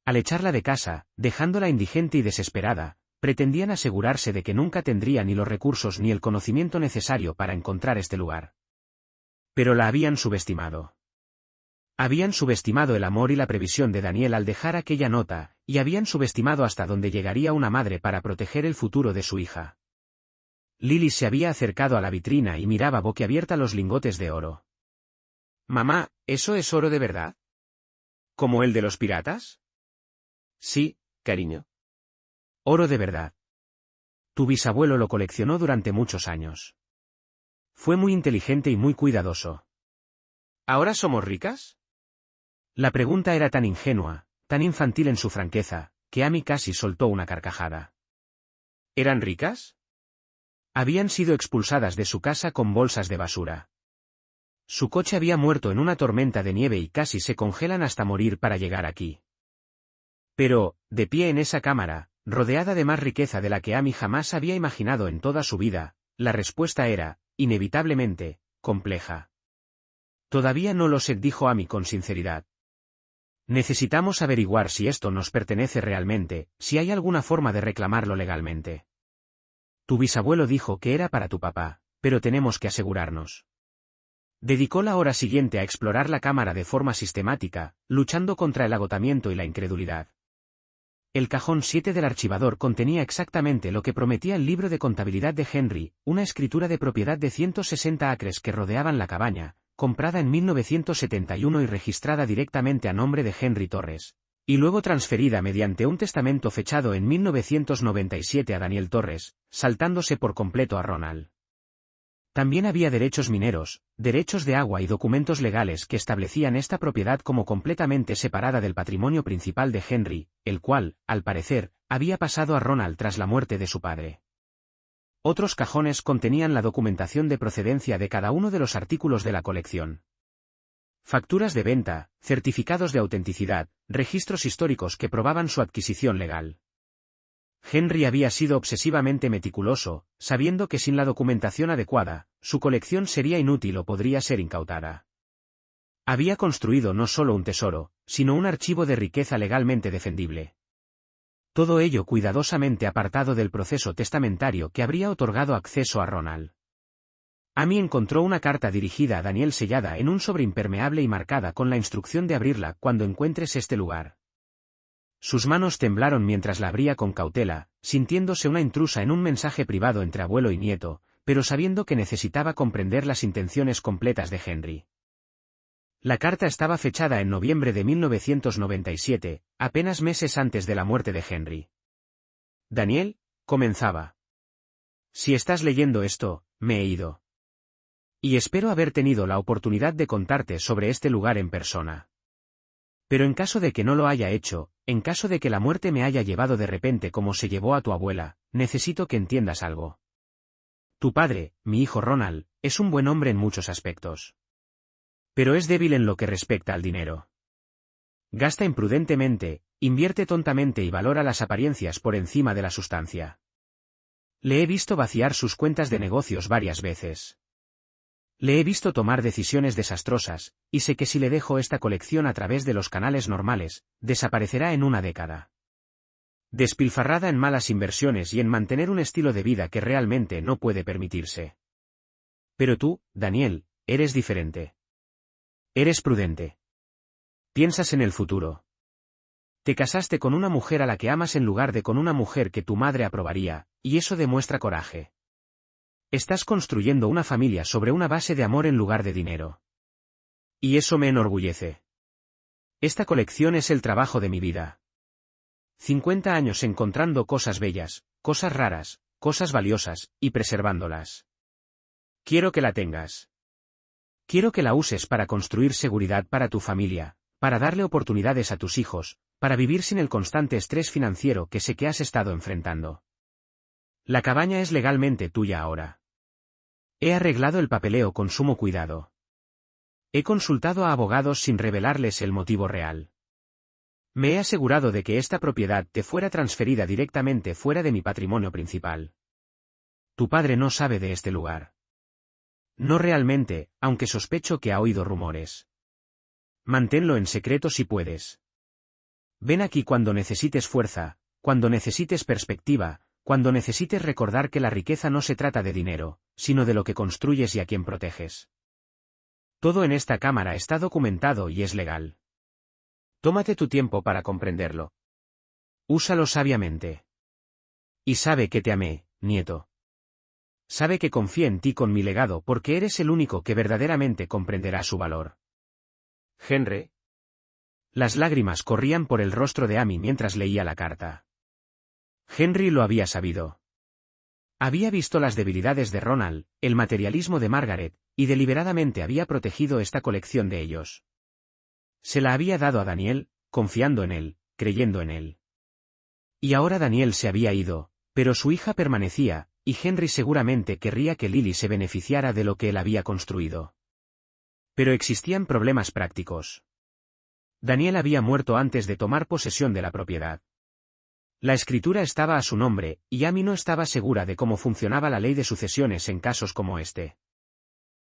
Al echarla de casa, dejándola indigente y desesperada, pretendían asegurarse de que nunca tendría ni los recursos ni el conocimiento necesario para encontrar este lugar. Pero la habían subestimado. Habían subestimado el amor y la previsión de Daniel al dejar aquella nota, y habían subestimado hasta dónde llegaría una madre para proteger el futuro de su hija. Lily se había acercado a la vitrina y miraba boquiabierta los lingotes de oro. «Mamá, ¿eso es oro de verdad? ¿Como el de los piratas?» «Sí, cariño. Oro de verdad. Tu bisabuelo lo coleccionó durante muchos años. Fue muy inteligente y muy cuidadoso». «¿Ahora somos ricas?» La pregunta era tan ingenua, tan infantil en su franqueza, que Amy casi soltó una carcajada. ¿Eran ricas? Habían sido expulsadas de su casa con bolsas de basura. Su coche había muerto en una tormenta de nieve y casi se congelan hasta morir para llegar aquí. Pero, de pie en esa cámara, rodeada de más riqueza de la que Amy jamás había imaginado en toda su vida, la respuesta era, inevitablemente, compleja. «Todavía no lo sé», dijo Amy con sinceridad. «Necesitamos averiguar si esto nos pertenece realmente, si hay alguna forma de reclamarlo legalmente. Tu bisabuelo dijo que era para tu papá, pero tenemos que asegurarnos». Dedicó la hora siguiente a explorar la cámara de forma sistemática, luchando contra el agotamiento y la incredulidad. El cajón 7 del archivador contenía exactamente lo que prometía el libro de contabilidad de Henry, una escritura de propiedad de 160 acres que rodeaban la cabaña, comprada en 1971 y registrada directamente a nombre de Henry Torres, y luego transferida mediante un testamento fechado en 1997 a Daniel Torres, saltándose por completo a Ronald. También había derechos mineros, derechos de agua y documentos legales que establecían esta propiedad como completamente separada del patrimonio principal de Henry, el cual, al parecer, había pasado a Ronald tras la muerte de su padre. Otros cajones contenían la documentación de procedencia de cada uno de los artículos de la colección. Facturas de venta, certificados de autenticidad, registros históricos que probaban su adquisición legal. Henry había sido obsesivamente meticuloso, sabiendo que sin la documentación adecuada, su colección sería inútil o podría ser incautada. Había construido no solo un tesoro, sino un archivo de riqueza legalmente defendible. Todo ello cuidadosamente apartado del proceso testamentario que habría otorgado acceso a Ronald. Amy encontró una carta dirigida a Daniel sellada en un sobre impermeable y marcada con la instrucción de abrirla cuando encuentres este lugar. Sus manos temblaron mientras la abría con cautela, sintiéndose una intrusa en un mensaje privado entre abuelo y nieto, pero sabiendo que necesitaba comprender las intenciones completas de Henry. La carta estaba fechada en noviembre de 1997, apenas meses antes de la muerte de Henry. «Daniel», comenzaba. «Si estás leyendo esto, me he ido. Y espero haber tenido la oportunidad de contarte sobre este lugar en persona. Pero en caso de que no lo haya hecho, en caso de que la muerte me haya llevado de repente como se llevó a tu abuela, necesito que entiendas algo. Tu padre, mi hijo Ronald, es un buen hombre en muchos aspectos. Pero es débil en lo que respecta al dinero. Gasta imprudentemente, invierte tontamente y valora las apariencias por encima de la sustancia. Le he visto vaciar sus cuentas de negocios varias veces. Le he visto tomar decisiones desastrosas, y sé que si le dejo esta colección a través de los canales normales, desaparecerá en una década. Despilfarrada en malas inversiones y en mantener un estilo de vida que realmente no puede permitirse. Pero tú, Daniel, eres diferente. Eres prudente. Piensas en el futuro. Te casaste con una mujer a la que amas en lugar de con una mujer que tu madre aprobaría, y eso demuestra coraje. Estás construyendo una familia sobre una base de amor en lugar de dinero. Y eso me enorgullece. Esta colección es el trabajo de mi vida. 50 años encontrando cosas bellas, cosas raras, cosas valiosas, y preservándolas. Quiero que la tengas. Quiero que la uses para construir seguridad para tu familia, para darle oportunidades a tus hijos, para vivir sin el constante estrés financiero que sé que has estado enfrentando. La cabaña es legalmente tuya ahora. He arreglado el papeleo con sumo cuidado. He consultado a abogados sin revelarles el motivo real. Me he asegurado de que esta propiedad te fuera transferida directamente fuera de mi patrimonio principal. Tu padre no sabe de este lugar. No realmente, aunque sospecho que ha oído rumores. Manténlo en secreto si puedes. Ven aquí cuando necesites fuerza, cuando necesites perspectiva, cuando necesites recordar que la riqueza no se trata de dinero, sino de lo que construyes y a quien proteges. Todo en esta cámara está documentado y es legal. Tómate tu tiempo para comprenderlo. Úsalo sabiamente. Y sabe que te amé, nieto. Sabe que confié en ti con mi legado porque eres el único que verdaderamente comprenderá su valor. Henry. Las lágrimas corrían por el rostro de Amy mientras leía la carta. Henry lo había sabido. Había visto las debilidades de Ronald, el materialismo de Margaret, y deliberadamente había protegido esta colección de ellos. Se la había dado a Daniel, confiando en él, creyendo en él. Y ahora Daniel se había ido, pero su hija permanecía, y Henry seguramente querría que Lily se beneficiara de lo que él había construido. Pero existían problemas prácticos. Daniel había muerto antes de tomar posesión de la propiedad. La escritura estaba a su nombre, y Amy no estaba segura de cómo funcionaba la ley de sucesiones en casos como este.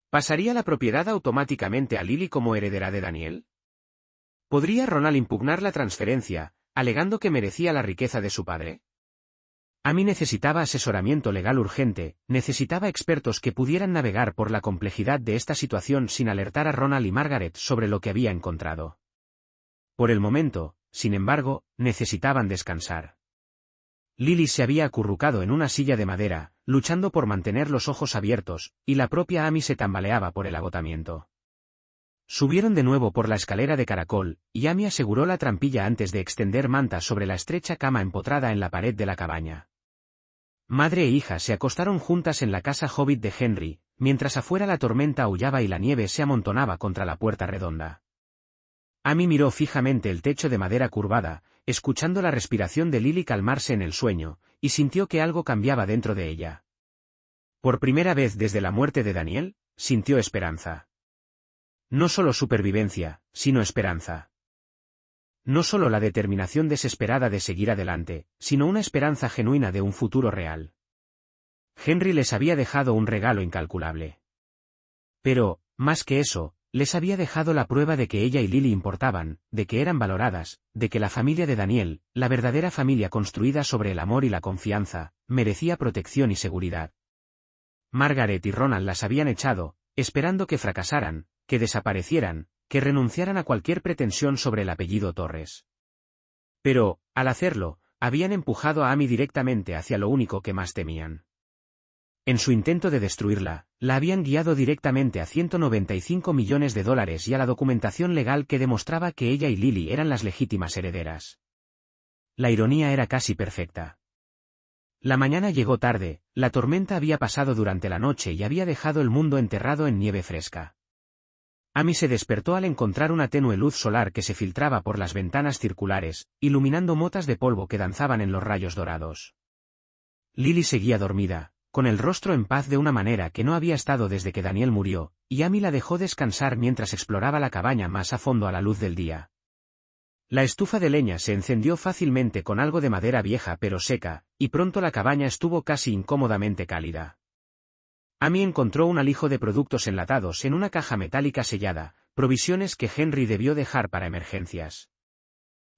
¿Pasaría la propiedad automáticamente a Lily como heredera de Daniel? ¿Podría Ronald impugnar la transferencia, alegando que merecía la riqueza de su padre? Amy necesitaba asesoramiento legal urgente, necesitaba expertos que pudieran navegar por la complejidad de esta situación sin alertar a Ronald y Margaret sobre lo que había encontrado. Por el momento, sin embargo, necesitaban descansar. Lily se había acurrucado en una silla de madera, luchando por mantener los ojos abiertos, y la propia Amy se tambaleaba por el agotamiento. Subieron de nuevo por la escalera de caracol, y Amy aseguró la trampilla antes de extender manta sobre la estrecha cama empotrada en la pared de la cabaña. Madre e hija se acostaron juntas en la casa hobbit de Henry, mientras afuera la tormenta aullaba y la nieve se amontonaba contra la puerta redonda. Amy miró fijamente el techo de madera curvada, escuchando la respiración de Lily calmarse en el sueño, y sintió que algo cambiaba dentro de ella. Por primera vez desde la muerte de Daniel, sintió esperanza. No solo supervivencia, sino esperanza. No solo la determinación desesperada de seguir adelante, sino una esperanza genuina de un futuro real. Henry les había dejado un regalo incalculable. Pero, más que eso, les había dejado la prueba de que ella y Lily importaban, de que eran valoradas, de que la familia de Daniel, la verdadera familia construida sobre el amor y la confianza, merecía protección y seguridad. Margaret y Ronald las habían echado, esperando que fracasaran, que desaparecieran, que renunciaran a cualquier pretensión sobre el apellido Torres. Pero, al hacerlo, habían empujado a Amy directamente hacia lo único que más temían. En su intento de destruirla, la habían guiado directamente a $195 millones y a la documentación legal que demostraba que ella y Lily eran las legítimas herederas. La ironía era casi perfecta. La mañana llegó tarde, la tormenta había pasado durante la noche y había dejado el mundo enterrado en nieve fresca. Amy se despertó al encontrar una tenue luz solar que se filtraba por las ventanas circulares, iluminando motas de polvo que danzaban en los rayos dorados. Lily seguía dormida, con el rostro en paz de una manera que no había estado desde que Daniel murió, y Amy la dejó descansar mientras exploraba la cabaña más a fondo a la luz del día. La estufa de leña se encendió fácilmente con algo de madera vieja pero seca, y pronto la cabaña estuvo casi incómodamente cálida. Amy encontró un alijo de productos enlatados en una caja metálica sellada, provisiones que Henry debió dejar para emergencias.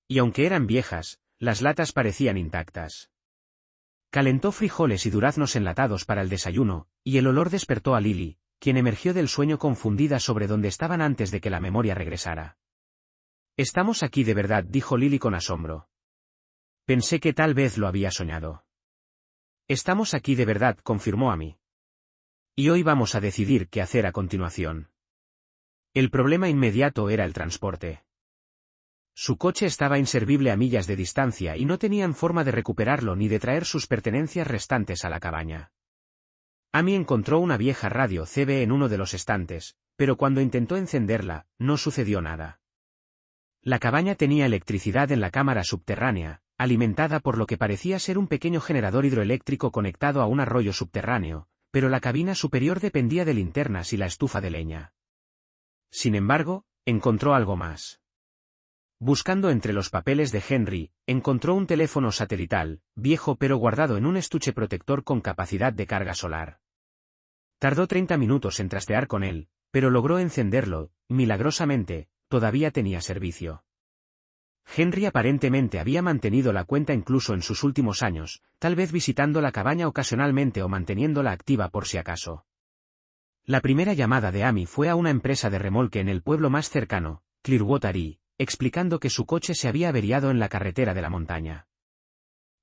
Y aunque eran viejas, las latas parecían intactas. Calentó frijoles y duraznos enlatados para el desayuno, y el olor despertó a Lily, quien emergió del sueño confundida sobre dónde estaban antes de que la memoria regresara. «Estamos aquí de verdad», dijo Lily con asombro. «Pensé que tal vez lo había soñado». «Estamos aquí de verdad», confirmó Amy. «Y hoy vamos a decidir qué hacer a continuación». El problema inmediato era el transporte. Su coche estaba inservible a millas de distancia y no tenían forma de recuperarlo ni de traer sus pertenencias restantes a la cabaña. Amy encontró una vieja radio CB en uno de los estantes, pero cuando intentó encenderla, no sucedió nada. La cabaña tenía electricidad en la cámara subterránea, alimentada por lo que parecía ser un pequeño generador hidroeléctrico conectado a un arroyo subterráneo, pero la cabina superior dependía de linternas y la estufa de leña. Sin embargo, encontró algo más. Buscando entre los papeles de Henry, encontró un teléfono satelital, viejo pero guardado en un estuche protector con capacidad de carga solar. Tardó 30 minutos en trastear con él, pero logró encenderlo, milagrosamente, todavía tenía servicio. Henry aparentemente había mantenido la cuenta incluso en sus últimos años, tal vez visitando la cabaña ocasionalmente o manteniéndola activa por si acaso. La primera llamada de Amy fue a una empresa de remolque en el pueblo más cercano, Clearwater, explicando que su coche se había averiado en la carretera de la montaña.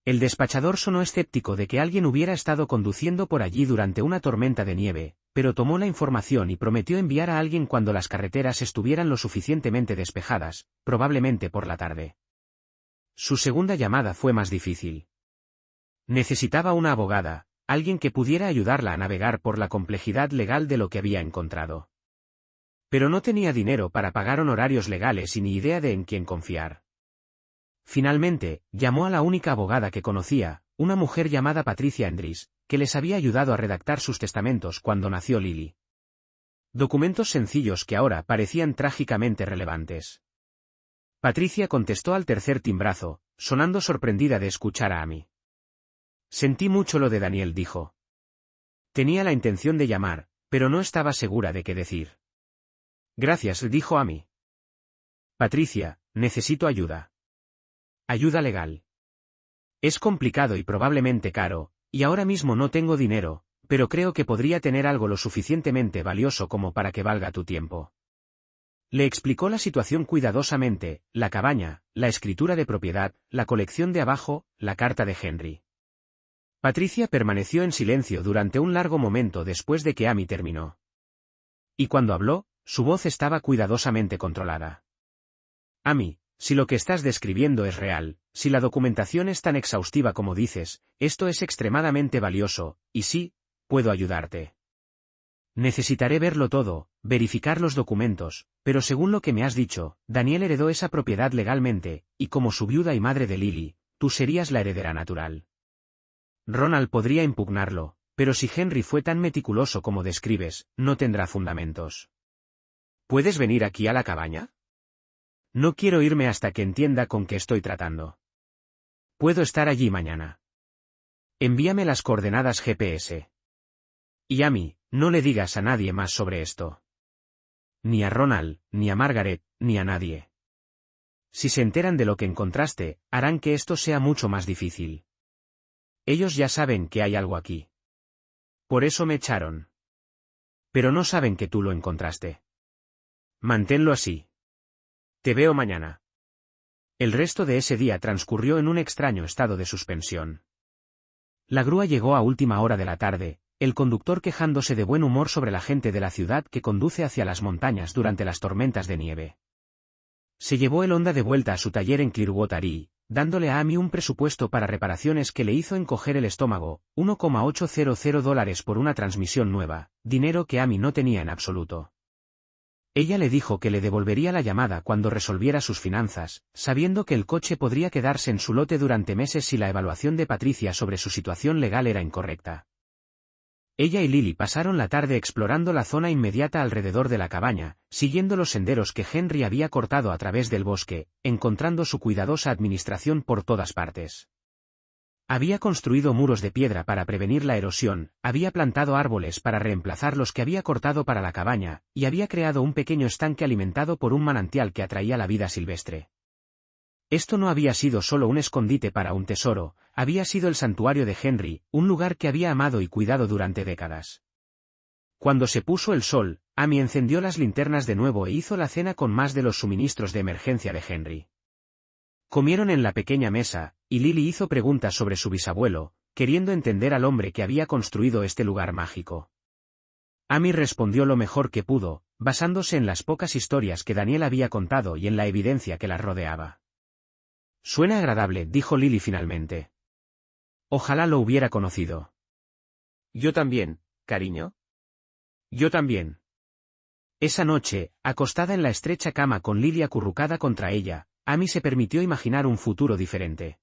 El despachador sonó escéptico de que alguien hubiera estado conduciendo por allí durante una tormenta de nieve, pero tomó la información y prometió enviar a alguien cuando las carreteras estuvieran lo suficientemente despejadas, probablemente por la tarde. Su segunda llamada fue más difícil. Necesitaba una abogada, alguien que pudiera ayudarla a navegar por la complejidad legal de lo que había encontrado. Pero no tenía dinero para pagar honorarios legales y ni idea de en quién confiar. Finalmente, llamó a la única abogada que conocía, una mujer llamada Patricia Endris, que les había ayudado a redactar sus testamentos cuando nació Lily. Documentos sencillos que ahora parecían trágicamente relevantes. Patricia contestó al tercer timbrazo, sonando sorprendida de escuchar a Amy. «Sentí mucho lo de Daniel», dijo. Tenía la intención de llamar, pero no estaba segura de qué decir. «Gracias», dijo Amy. «Patricia, necesito ayuda. Ayuda legal. Es complicado y probablemente caro, y ahora mismo no tengo dinero, pero creo que podría tener algo lo suficientemente valioso como para que valga tu tiempo». Le explicó la situación cuidadosamente, la cabaña, la escritura de propiedad, la colección de abajo, la carta de Henry. Patricia permaneció en silencio durante un largo momento después de que Amy terminó. Y cuando habló, su voz estaba cuidadosamente controlada. «Amy, si lo que estás describiendo es real, si la documentación es tan exhaustiva como dices, esto es extremadamente valioso, y sí, puedo ayudarte. Necesitaré verlo todo, verificar los documentos, pero según lo que me has dicho, Daniel heredó esa propiedad legalmente, y como su viuda y madre de Lily, tú serías la heredera natural. Ronald podría impugnarlo, pero si Henry fue tan meticuloso como describes, no tendrá fundamentos. ¿Puedes venir aquí a la cabaña? No quiero irme hasta que entienda con qué estoy tratando. Puedo estar allí mañana. Envíame las coordenadas GPS. Y Amy, no le digas a nadie más sobre esto. Ni a Ronald, ni a Margaret, ni a nadie. Si se enteran de lo que encontraste, harán que esto sea mucho más difícil. Ellos ya saben que hay algo aquí. Por eso me echaron. Pero no saben que tú lo encontraste. Manténlo así. Te veo mañana. El resto de ese día transcurrió en un extraño estado de suspensión. La grúa llegó a última hora de la tarde, el conductor quejándose de buen humor sobre la gente de la ciudad que conduce hacia las montañas durante las tormentas de nieve. Se llevó el Honda de vuelta a su taller en Clearwater y, dándole a Amy un presupuesto para reparaciones que le hizo encoger el estómago, $1,800 por una transmisión nueva, dinero que Amy no tenía en absoluto. Ella le dijo que le devolvería la llamada cuando resolviera sus finanzas, sabiendo que el coche podría quedarse en su lote durante meses si la evaluación de Patricia sobre su situación legal era incorrecta. Ella y Lily pasaron la tarde explorando la zona inmediata alrededor de la cabaña, siguiendo los senderos que Henry había cortado a través del bosque, encontrando su cuidadosa administración por todas partes. Había construido muros de piedra para prevenir la erosión, había plantado árboles para reemplazar los que había cortado para la cabaña, y había creado un pequeño estanque alimentado por un manantial que atraía la vida silvestre. Esto no había sido solo un escondite para un tesoro, había sido el santuario de Henry, un lugar que había amado y cuidado durante décadas. Cuando se puso el sol, Amy encendió las linternas de nuevo e hizo la cena con más de los suministros de emergencia de Henry. Comieron en la pequeña mesa, y Lily hizo preguntas sobre su bisabuelo, queriendo entender al hombre que había construido este lugar mágico. Amy respondió lo mejor que pudo, basándose en las pocas historias que Daniel había contado y en la evidencia que las rodeaba. Suena agradable, dijo Lily finalmente. Ojalá lo hubiera conocido. Yo también, cariño. Yo también. Esa noche, acostada en la estrecha cama con Lily acurrucada contra ella, Amy se permitió imaginar un futuro diferente.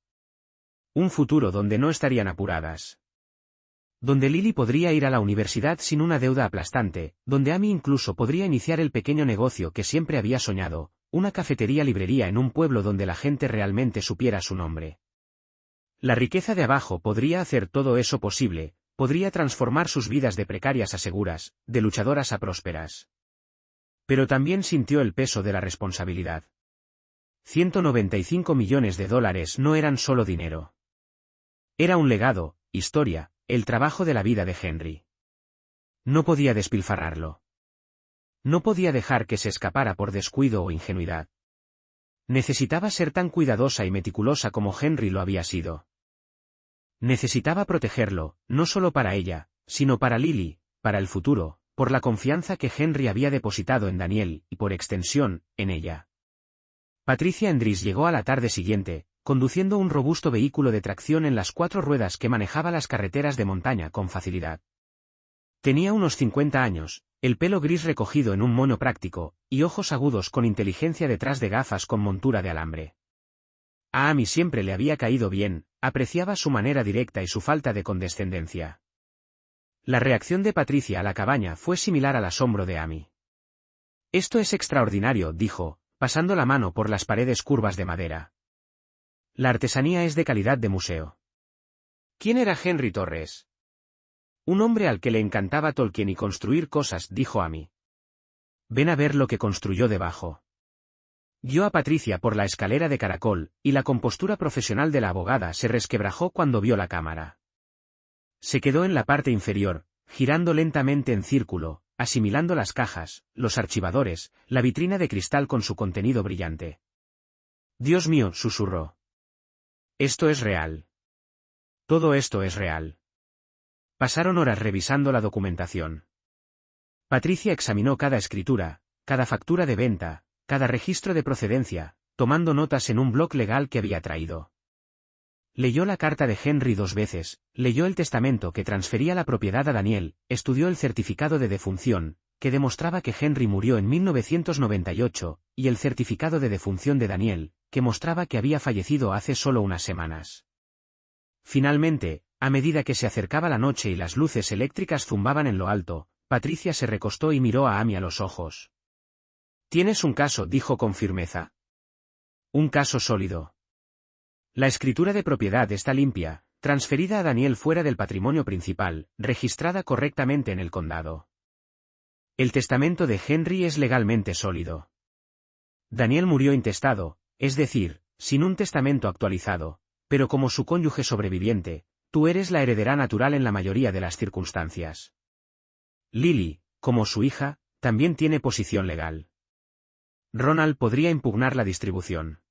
Un futuro donde no estarían apuradas. Donde Lily podría ir a la universidad sin una deuda aplastante, donde Amy incluso podría iniciar el pequeño negocio que siempre había soñado, una cafetería-librería en un pueblo donde la gente realmente supiera su nombre. La riqueza de abajo podría hacer todo eso posible, podría transformar sus vidas de precarias a seguras, de luchadoras a prósperas. Pero también sintió el peso de la responsabilidad. 195 millones de dólares no eran solo dinero. Era un legado, historia, el trabajo de la vida de Henry. No podía despilfarrarlo. No podía dejar que se escapara por descuido o ingenuidad. Necesitaba ser tan cuidadosa y meticulosa como Henry lo había sido. Necesitaba protegerlo, no solo para ella, sino para Lily, para el futuro, por la confianza que Henry había depositado en Daniel, y por extensión, en ella. Patricia Endris llegó a la tarde siguiente, conduciendo un robusto vehículo de tracción en las 4 ruedas que manejaba las carreteras de montaña con facilidad. Tenía unos 50 años, el pelo gris recogido en un moño práctico, y ojos agudos con inteligencia detrás de gafas con montura de alambre. A Amy siempre le había caído bien, apreciaba su manera directa y su falta de condescendencia. La reacción de Patricia a la cabaña fue similar al asombro de Amy. Esto es extraordinario, dijo, pasando la mano por las paredes curvas de madera. La artesanía es de calidad de museo. ¿Quién era Henry Torres? Un hombre al que le encantaba Tolkien y construir cosas, dijo Amy. Ven a ver lo que construyó debajo. Guió a Patricia por la escalera de caracol, y la compostura profesional de la abogada se resquebrajó cuando vio la cámara. Se quedó en la parte inferior, girando lentamente en círculo, asimilando las cajas, los archivadores, la vitrina de cristal con su contenido brillante. Dios mío, susurró. Esto es real. Todo esto es real. Pasaron horas revisando la documentación. Patricia examinó cada escritura, cada factura de venta, cada registro de procedencia, tomando notas en un bloc legal que había traído. Leyó la carta de Henry 2 veces, leyó el testamento que transfería la propiedad a Daniel, estudió el certificado de defunción, que demostraba que Henry murió en 1998, y el certificado de defunción de Daniel, que mostraba que había fallecido hace solo unas semanas. Finalmente, a medida que se acercaba la noche y las luces eléctricas zumbaban en lo alto, Patricia se recostó y miró a Amy a los ojos. «Tienes un caso», dijo con firmeza. «Un caso sólido. La escritura de propiedad está limpia, transferida a Daniel fuera del patrimonio principal, registrada correctamente en el condado. El testamento de Henry es legalmente sólido. Daniel murió intestado, es decir, sin un testamento actualizado, pero como su cónyuge sobreviviente, tú eres la heredera natural en la mayoría de las circunstancias. Lily, como su hija, también tiene posición legal. Ronald podría impugnar la distribución.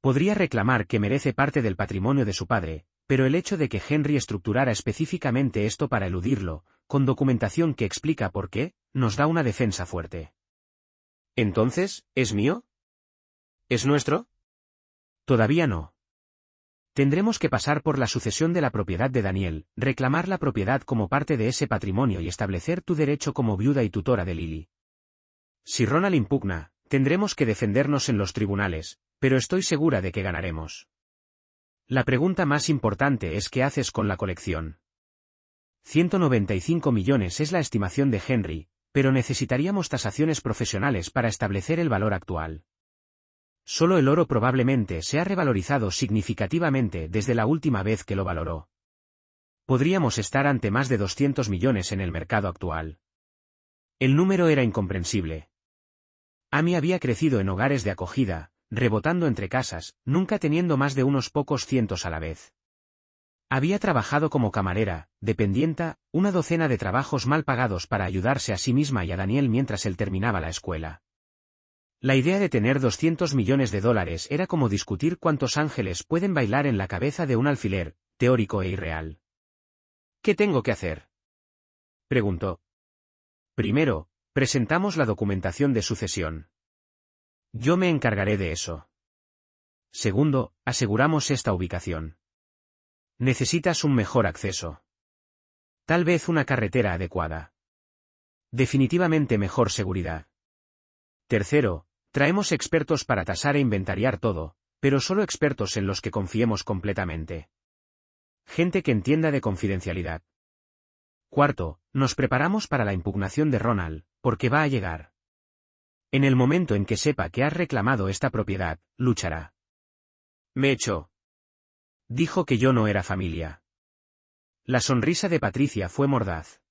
Podría reclamar que merece parte del patrimonio de su padre, pero el hecho de que Henry estructurara específicamente esto para eludirlo, con documentación que explica por qué, nos da una defensa fuerte. ¿Entonces, es mío? ¿Es nuestro? Todavía no. Tendremos que pasar por la sucesión de la propiedad de Daniel, reclamar la propiedad como parte de ese patrimonio y establecer tu derecho como viuda y tutora de Lily. Si Ronald impugna, tendremos que defendernos en los tribunales, pero estoy segura de que ganaremos. La pregunta más importante es ¿qué haces con la colección? 195 millones es la estimación de Henry, pero necesitaríamos tasaciones profesionales para establecer el valor actual. Solo el oro probablemente se ha revalorizado significativamente desde la última vez que lo valoró. Podríamos estar ante más de 200 millones en el mercado actual. El número era incomprensible. Amy había crecido en hogares de acogida, rebotando entre casas, nunca teniendo más de unos pocos cientos a la vez. Había trabajado como camarera, dependienta, una docena de trabajos mal pagados para ayudarse a sí misma y a Daniel mientras él terminaba la escuela. La idea de tener 200 millones de dólares era como discutir cuántos ángeles pueden bailar en la cabeza de un alfiler, teórico e irreal. ¿Qué tengo que hacer?, preguntó. Primero, presentamos la documentación de sucesión. Yo me encargaré de eso. Segundo, aseguramos esta ubicación. Necesitas un mejor acceso. Tal vez una carretera adecuada. Definitivamente mejor seguridad. Tercero, traemos expertos para tasar e inventariar todo, pero solo expertos en los que confiemos completamente. Gente que entienda de confidencialidad. Cuarto, nos preparamos para la impugnación de Ronald, porque va a llegar. En el momento en que sepa que has reclamado esta propiedad, luchará. Me echó. Dijo que yo no era familia. La sonrisa de Patricia fue mordaz.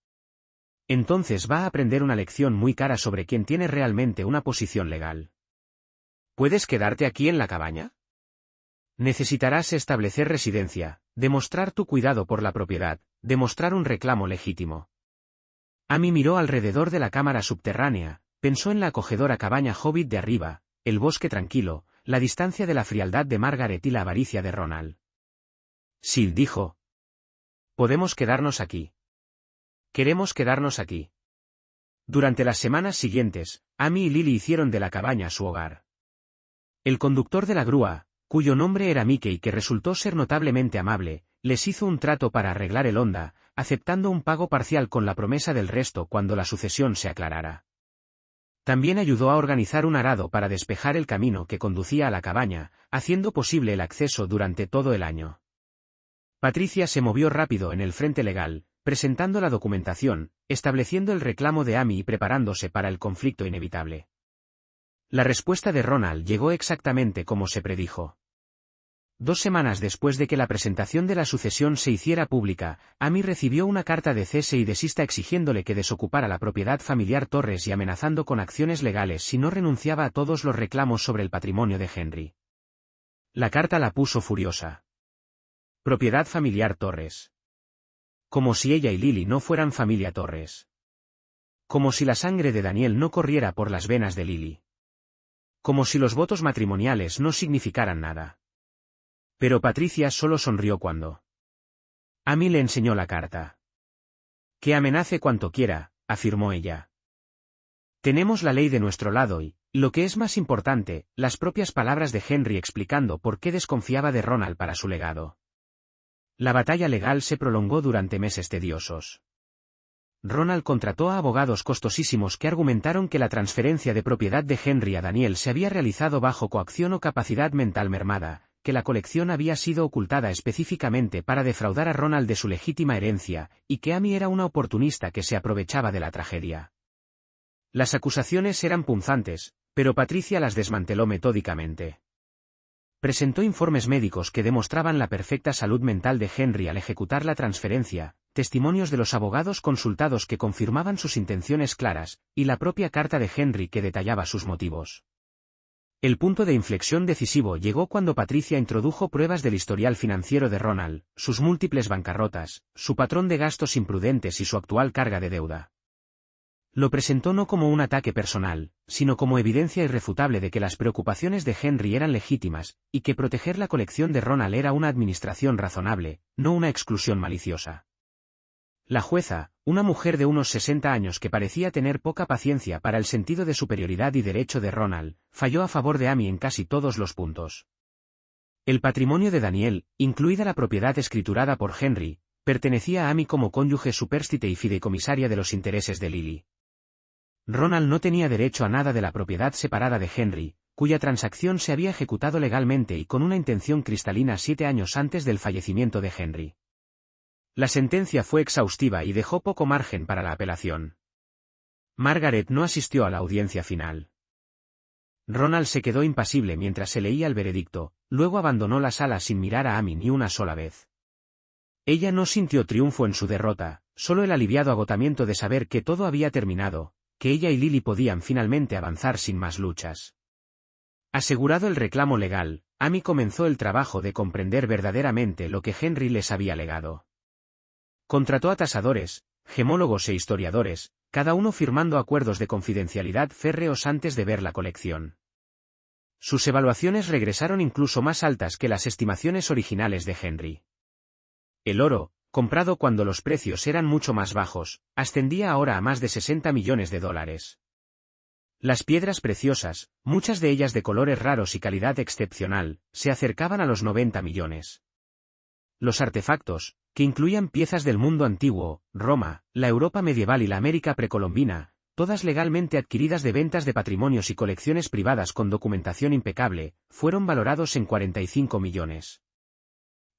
Entonces va a aprender una lección muy cara sobre quién tiene realmente una posición legal. ¿Puedes quedarte aquí en la cabaña? Necesitarás establecer residencia, demostrar tu cuidado por la propiedad, demostrar un reclamo legítimo. Amy miró alrededor de la cámara subterránea, pensó en la acogedora cabaña hobbit de arriba, el bosque tranquilo, la distancia de la frialdad de Margaret y la avaricia de Ronald. Sí, dijo. Podemos quedarnos aquí. Queremos quedarnos aquí. Durante las semanas siguientes, Amy y Lily hicieron de la cabaña su hogar. El conductor de la grúa, cuyo nombre era Mickey, que resultó ser notablemente amable, les hizo un trato para arreglar el Honda, aceptando un pago parcial con la promesa del resto cuando la sucesión se aclarara. También ayudó a organizar un arado para despejar el camino que conducía a la cabaña, haciendo posible el acceso durante todo el año. Patricia se movió rápido en el frente legal, presentando la documentación, estableciendo el reclamo de Amy y preparándose para el conflicto inevitable. La respuesta de Ronald llegó exactamente como se predijo. 2 semanas después de que la presentación de la sucesión se hiciera pública, Amy recibió una carta de cese y desista exigiéndole que desocupara la propiedad familiar Torres y amenazando con acciones legales si no renunciaba a todos los reclamos sobre el patrimonio de Henry. La carta la puso furiosa. Propiedad familiar Torres. Como si ella y Lily no fueran familia Torres. Como si la sangre de Daniel no corriera por las venas de Lily. Como si los votos matrimoniales no significaran nada. Pero Patricia solo sonrió cuando Amy le enseñó la carta. Que amenace cuanto quiera, afirmó ella. Tenemos la ley de nuestro lado y, lo que es más importante, las propias palabras de Henry explicando por qué desconfiaba de Ronald para su legado. La batalla legal se prolongó durante meses tediosos. Ronald contrató a abogados costosísimos que argumentaron que la transferencia de propiedad de Henry a Daniel se había realizado bajo coacción o capacidad mental mermada, que la colección había sido ocultada específicamente para defraudar a Ronald de su legítima herencia, y que Amy era una oportunista que se aprovechaba de la tragedia. Las acusaciones eran punzantes, pero Patricia las desmanteló metódicamente. Presentó informes médicos que demostraban la perfecta salud mental de Henry al ejecutar la transferencia, testimonios de los abogados consultados que confirmaban sus intenciones claras, y la propia carta de Henry que detallaba sus motivos. El punto de inflexión decisivo llegó cuando Patricia introdujo pruebas del historial financiero de Ronald, sus múltiples bancarrotas, su patrón de gastos imprudentes y su actual carga de deuda. Lo presentó no como un ataque personal, sino como evidencia irrefutable de que las preocupaciones de Henry eran legítimas, y que proteger la colección de Ronald era una administración razonable, no una exclusión maliciosa. La jueza, una mujer de unos 60 años que parecía tener poca paciencia para el sentido de superioridad y derecho de Ronald, falló a favor de Amy en casi todos los puntos. El patrimonio de Daniel, incluida la propiedad escriturada por Henry, pertenecía a Amy como cónyuge supérstite y fideicomisaria de los intereses de Lily. Ronald no tenía derecho a nada de la propiedad separada de Henry, cuya transacción se había ejecutado legalmente y con una intención cristalina 7 años antes del fallecimiento de Henry. La sentencia fue exhaustiva y dejó poco margen para la apelación. Margaret no asistió a la audiencia final. Ronald se quedó impasible mientras se leía el veredicto, luego abandonó la sala sin mirar a Amy ni una sola vez. Ella no sintió triunfo en su derrota, solo el aliviado agotamiento de saber que todo había terminado, que ella y Lily podían finalmente avanzar sin más luchas. Asegurado el reclamo legal, Amy comenzó el trabajo de comprender verdaderamente lo que Henry les había legado. Contrató a tasadores, gemólogos e historiadores, cada uno firmando acuerdos de confidencialidad férreos antes de ver la colección. Sus evaluaciones regresaron incluso más altas que las estimaciones originales de Henry. El oro, comprado cuando los precios eran mucho más bajos, ascendía ahora a más de $60 millones. Las piedras preciosas, muchas de ellas de colores raros y calidad excepcional, se acercaban a los 90 millones. Los artefactos, que incluían piezas del mundo antiguo, Roma, la Europa medieval y la América precolombina, todas legalmente adquiridas de ventas de patrimonios y colecciones privadas con documentación impecable, fueron valorados en 45 millones.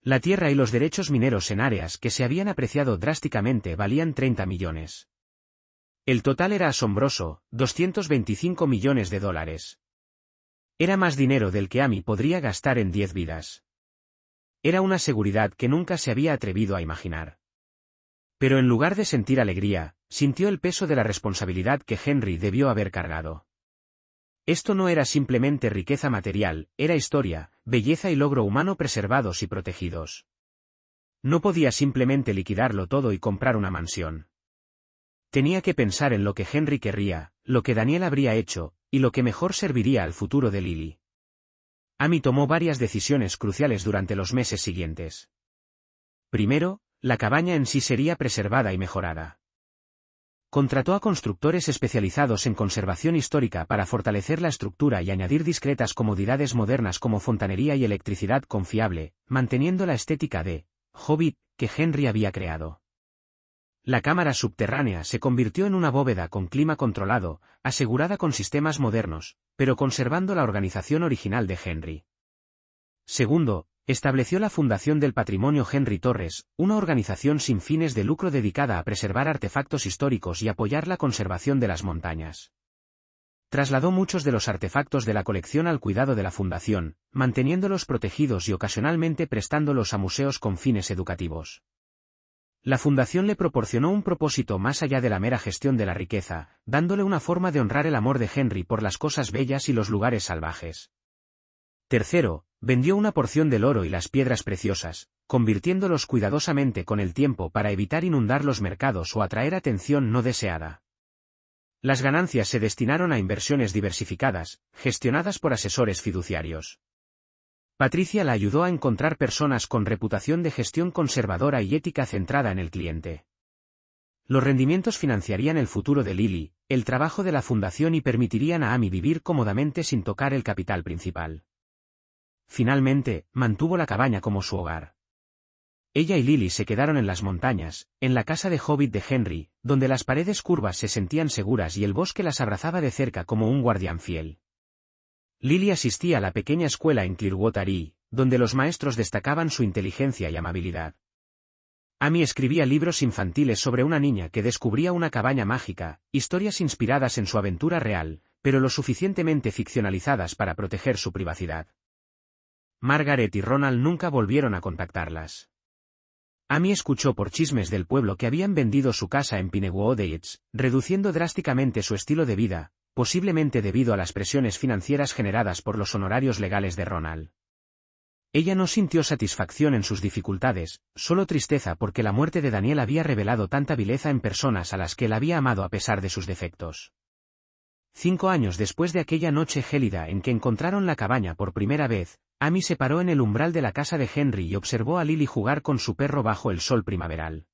La tierra y los derechos mineros en áreas que se habían apreciado drásticamente valían 30 millones. El total era asombroso, 225 millones de dólares. Era más dinero del que Amy podría gastar en 10 vidas. Era una seguridad que nunca se había atrevido a imaginar. Pero en lugar de sentir alegría, sintió el peso de la responsabilidad que Henry debió haber cargado. Esto no era simplemente riqueza material, era historia, belleza y logro humano preservados y protegidos. No podía simplemente liquidarlo todo y comprar una mansión. Tenía que pensar en lo que Henry querría, lo que Daniel habría hecho, y lo que mejor serviría al futuro de Lily. Amy tomó varias decisiones cruciales durante los meses siguientes. Primero, la cabaña en sí sería preservada y mejorada. Contrató a constructores especializados en conservación histórica para fortalecer la estructura y añadir discretas comodidades modernas como fontanería y electricidad confiable, manteniendo la estética de Hobbit que Henry había creado. La cámara subterránea se convirtió en una bóveda con clima controlado, asegurada con sistemas modernos, pero conservando la organización original de Henry. Segundo, estableció la Fundación del Patrimonio Henry Torres, una organización sin fines de lucro dedicada a preservar artefactos históricos y apoyar la conservación de las montañas. Trasladó muchos de los artefactos de la colección al cuidado de la Fundación, manteniéndolos protegidos y ocasionalmente prestándolos a museos con fines educativos. La Fundación le proporcionó un propósito más allá de la mera gestión de la riqueza, dándole una forma de honrar el amor de Henry por las cosas bellas y los lugares salvajes. Tercero, vendió una porción del oro y las piedras preciosas, convirtiéndolos cuidadosamente con el tiempo para evitar inundar los mercados o atraer atención no deseada. Las ganancias se destinaron a inversiones diversificadas, gestionadas por asesores fiduciarios. Patricia la ayudó a encontrar personas con reputación de gestión conservadora y ética centrada en el cliente. Los rendimientos financiarían el futuro de Lily, el trabajo de la fundación y permitirían a Amy vivir cómodamente sin tocar el capital principal. Finalmente, mantuvo la cabaña como su hogar. Ella y Lily se quedaron en las montañas, en la casa de Hobbit de Henry, donde las paredes curvas se sentían seguras y el bosque las abrazaba de cerca como un guardián fiel. Lily asistía a la pequeña escuela en Clearwater y, donde los maestros destacaban su inteligencia y amabilidad. Amy escribía libros infantiles sobre una niña que descubría una cabaña mágica, historias inspiradas en su aventura real, pero lo suficientemente ficcionalizadas para proteger su privacidad. Margaret y Ronald nunca volvieron a contactarlas. Amy escuchó por chismes del pueblo que habían vendido su casa en Pinewood Heights, reduciendo drásticamente su estilo de vida, posiblemente debido a las presiones financieras generadas por los honorarios legales de Ronald. Ella no sintió satisfacción en sus dificultades, solo tristeza porque la muerte de Daniel había revelado tanta vileza en personas a las que él había amado a pesar de sus defectos. 5 años después de aquella noche gélida en que encontraron la cabaña por primera vez, Amy se paró en el umbral de la casa de Henry y observó a Lily jugar con su perro bajo el sol primaveral.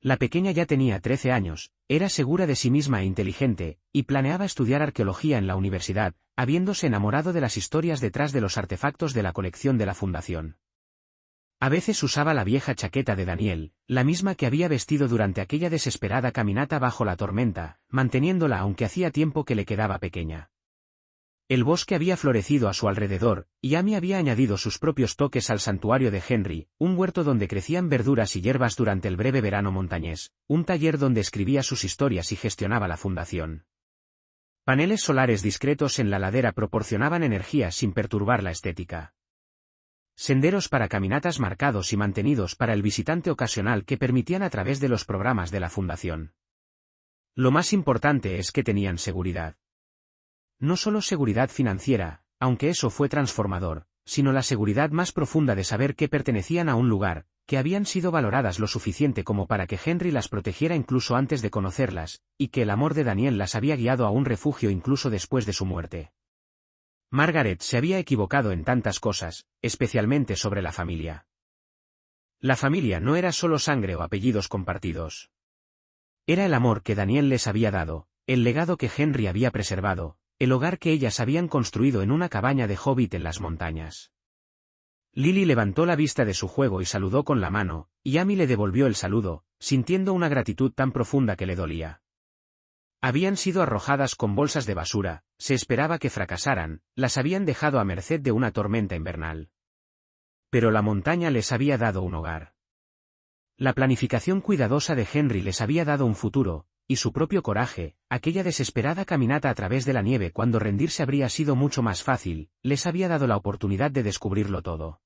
La pequeña ya tenía 13 años, era segura de sí misma e inteligente, y planeaba estudiar arqueología en la universidad, habiéndose enamorado de las historias detrás de los artefactos de la colección de la Fundación. A veces usaba la vieja chaqueta de Daniel, la misma que había vestido durante aquella desesperada caminata bajo la tormenta, manteniéndola aunque hacía tiempo que le quedaba pequeña. El bosque había florecido a su alrededor, y Amy había añadido sus propios toques al santuario de Henry, un huerto donde crecían verduras y hierbas durante el breve verano montañés, un taller donde escribía sus historias y gestionaba la fundación. Paneles solares discretos en la ladera proporcionaban energía sin perturbar la estética. Senderos para caminatas marcados y mantenidos para el visitante ocasional que permitían a través de los programas de la fundación. Lo más importante es que tenían seguridad. No solo seguridad financiera, aunque eso fue transformador, sino la seguridad más profunda de saber que pertenecían a un lugar, que habían sido valoradas lo suficiente como para que Henry las protegiera incluso antes de conocerlas, y que el amor de Daniel las había guiado a un refugio incluso después de su muerte. Margaret se había equivocado en tantas cosas, especialmente sobre la familia. La familia no era solo sangre o apellidos compartidos. Era el amor que Daniel les había dado, el legado que Henry había preservado, el hogar que ellas habían construido en una cabaña de hobbit en las montañas. Lily levantó la vista de su juego y saludó con la mano, y Amy le devolvió el saludo, sintiendo una gratitud tan profunda que le dolía. Habían sido arrojadas con bolsas de basura, se esperaba que fracasaran, las habían dejado a merced de una tormenta invernal. Pero la montaña les había dado un hogar. La planificación cuidadosa de Henry les había dado un futuro, y su propio coraje, aquella desesperada caminata a través de la nieve cuando rendirse habría sido mucho más fácil, les había dado la oportunidad de descubrirlo todo.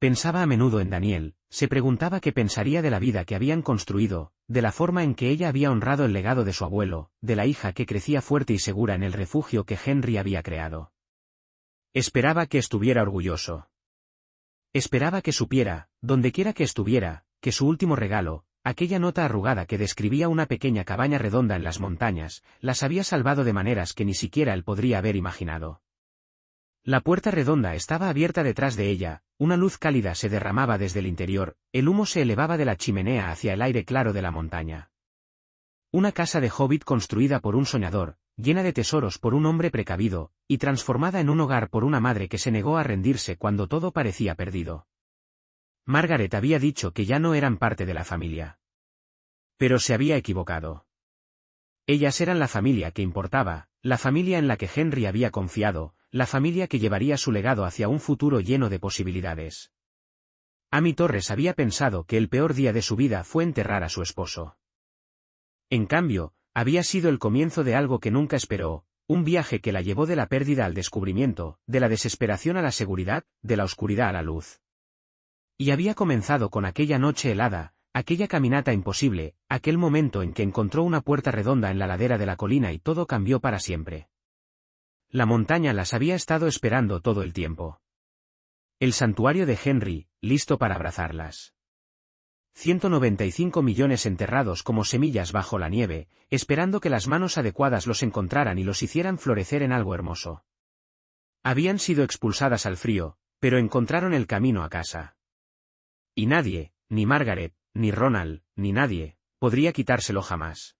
Pensaba a menudo en Daniel, se preguntaba qué pensaría de la vida que habían construido, de la forma en que ella había honrado el legado de su abuelo, de la hija que crecía fuerte y segura en el refugio que Henry había creado. Esperaba que estuviera orgulloso. Esperaba que supiera, dondequiera que estuviera, que su último regalo, aquella nota arrugada que describía una pequeña cabaña redonda en las montañas, las había salvado de maneras que ni siquiera él podría haber imaginado. La puerta redonda estaba abierta detrás de ella, una luz cálida se derramaba desde el interior, el humo se elevaba de la chimenea hacia el aire claro de la montaña. Una casa de hobbit construida por un soñador, llena de tesoros por un hombre precavido, y transformada en un hogar por una madre que se negó a rendirse cuando todo parecía perdido. Margaret había dicho que ya no eran parte de la familia. Pero se había equivocado. Ellas eran la familia que importaba, la familia en la que Henry había confiado, la familia que llevaría su legado hacia un futuro lleno de posibilidades. Amy Torres había pensado que el peor día de su vida fue enterrar a su esposo. En cambio, había sido el comienzo de algo que nunca esperó, un viaje que la llevó de la pérdida al descubrimiento, de la desesperación a la seguridad, de la oscuridad a la luz. Y había comenzado con aquella noche helada, aquella caminata imposible, aquel momento en que encontró una puerta redonda en la ladera de la colina y todo cambió para siempre. La montaña las había estado esperando todo el tiempo. El santuario de Henry, listo para abrazarlas. 195 millones enterrados como semillas bajo la nieve, esperando que las manos adecuadas los encontraran y los hicieran florecer en algo hermoso. Habían sido expulsadas al frío, pero encontraron el camino a casa. Y nadie, ni Margaret, ni Ronald, ni nadie, podría quitárselo jamás.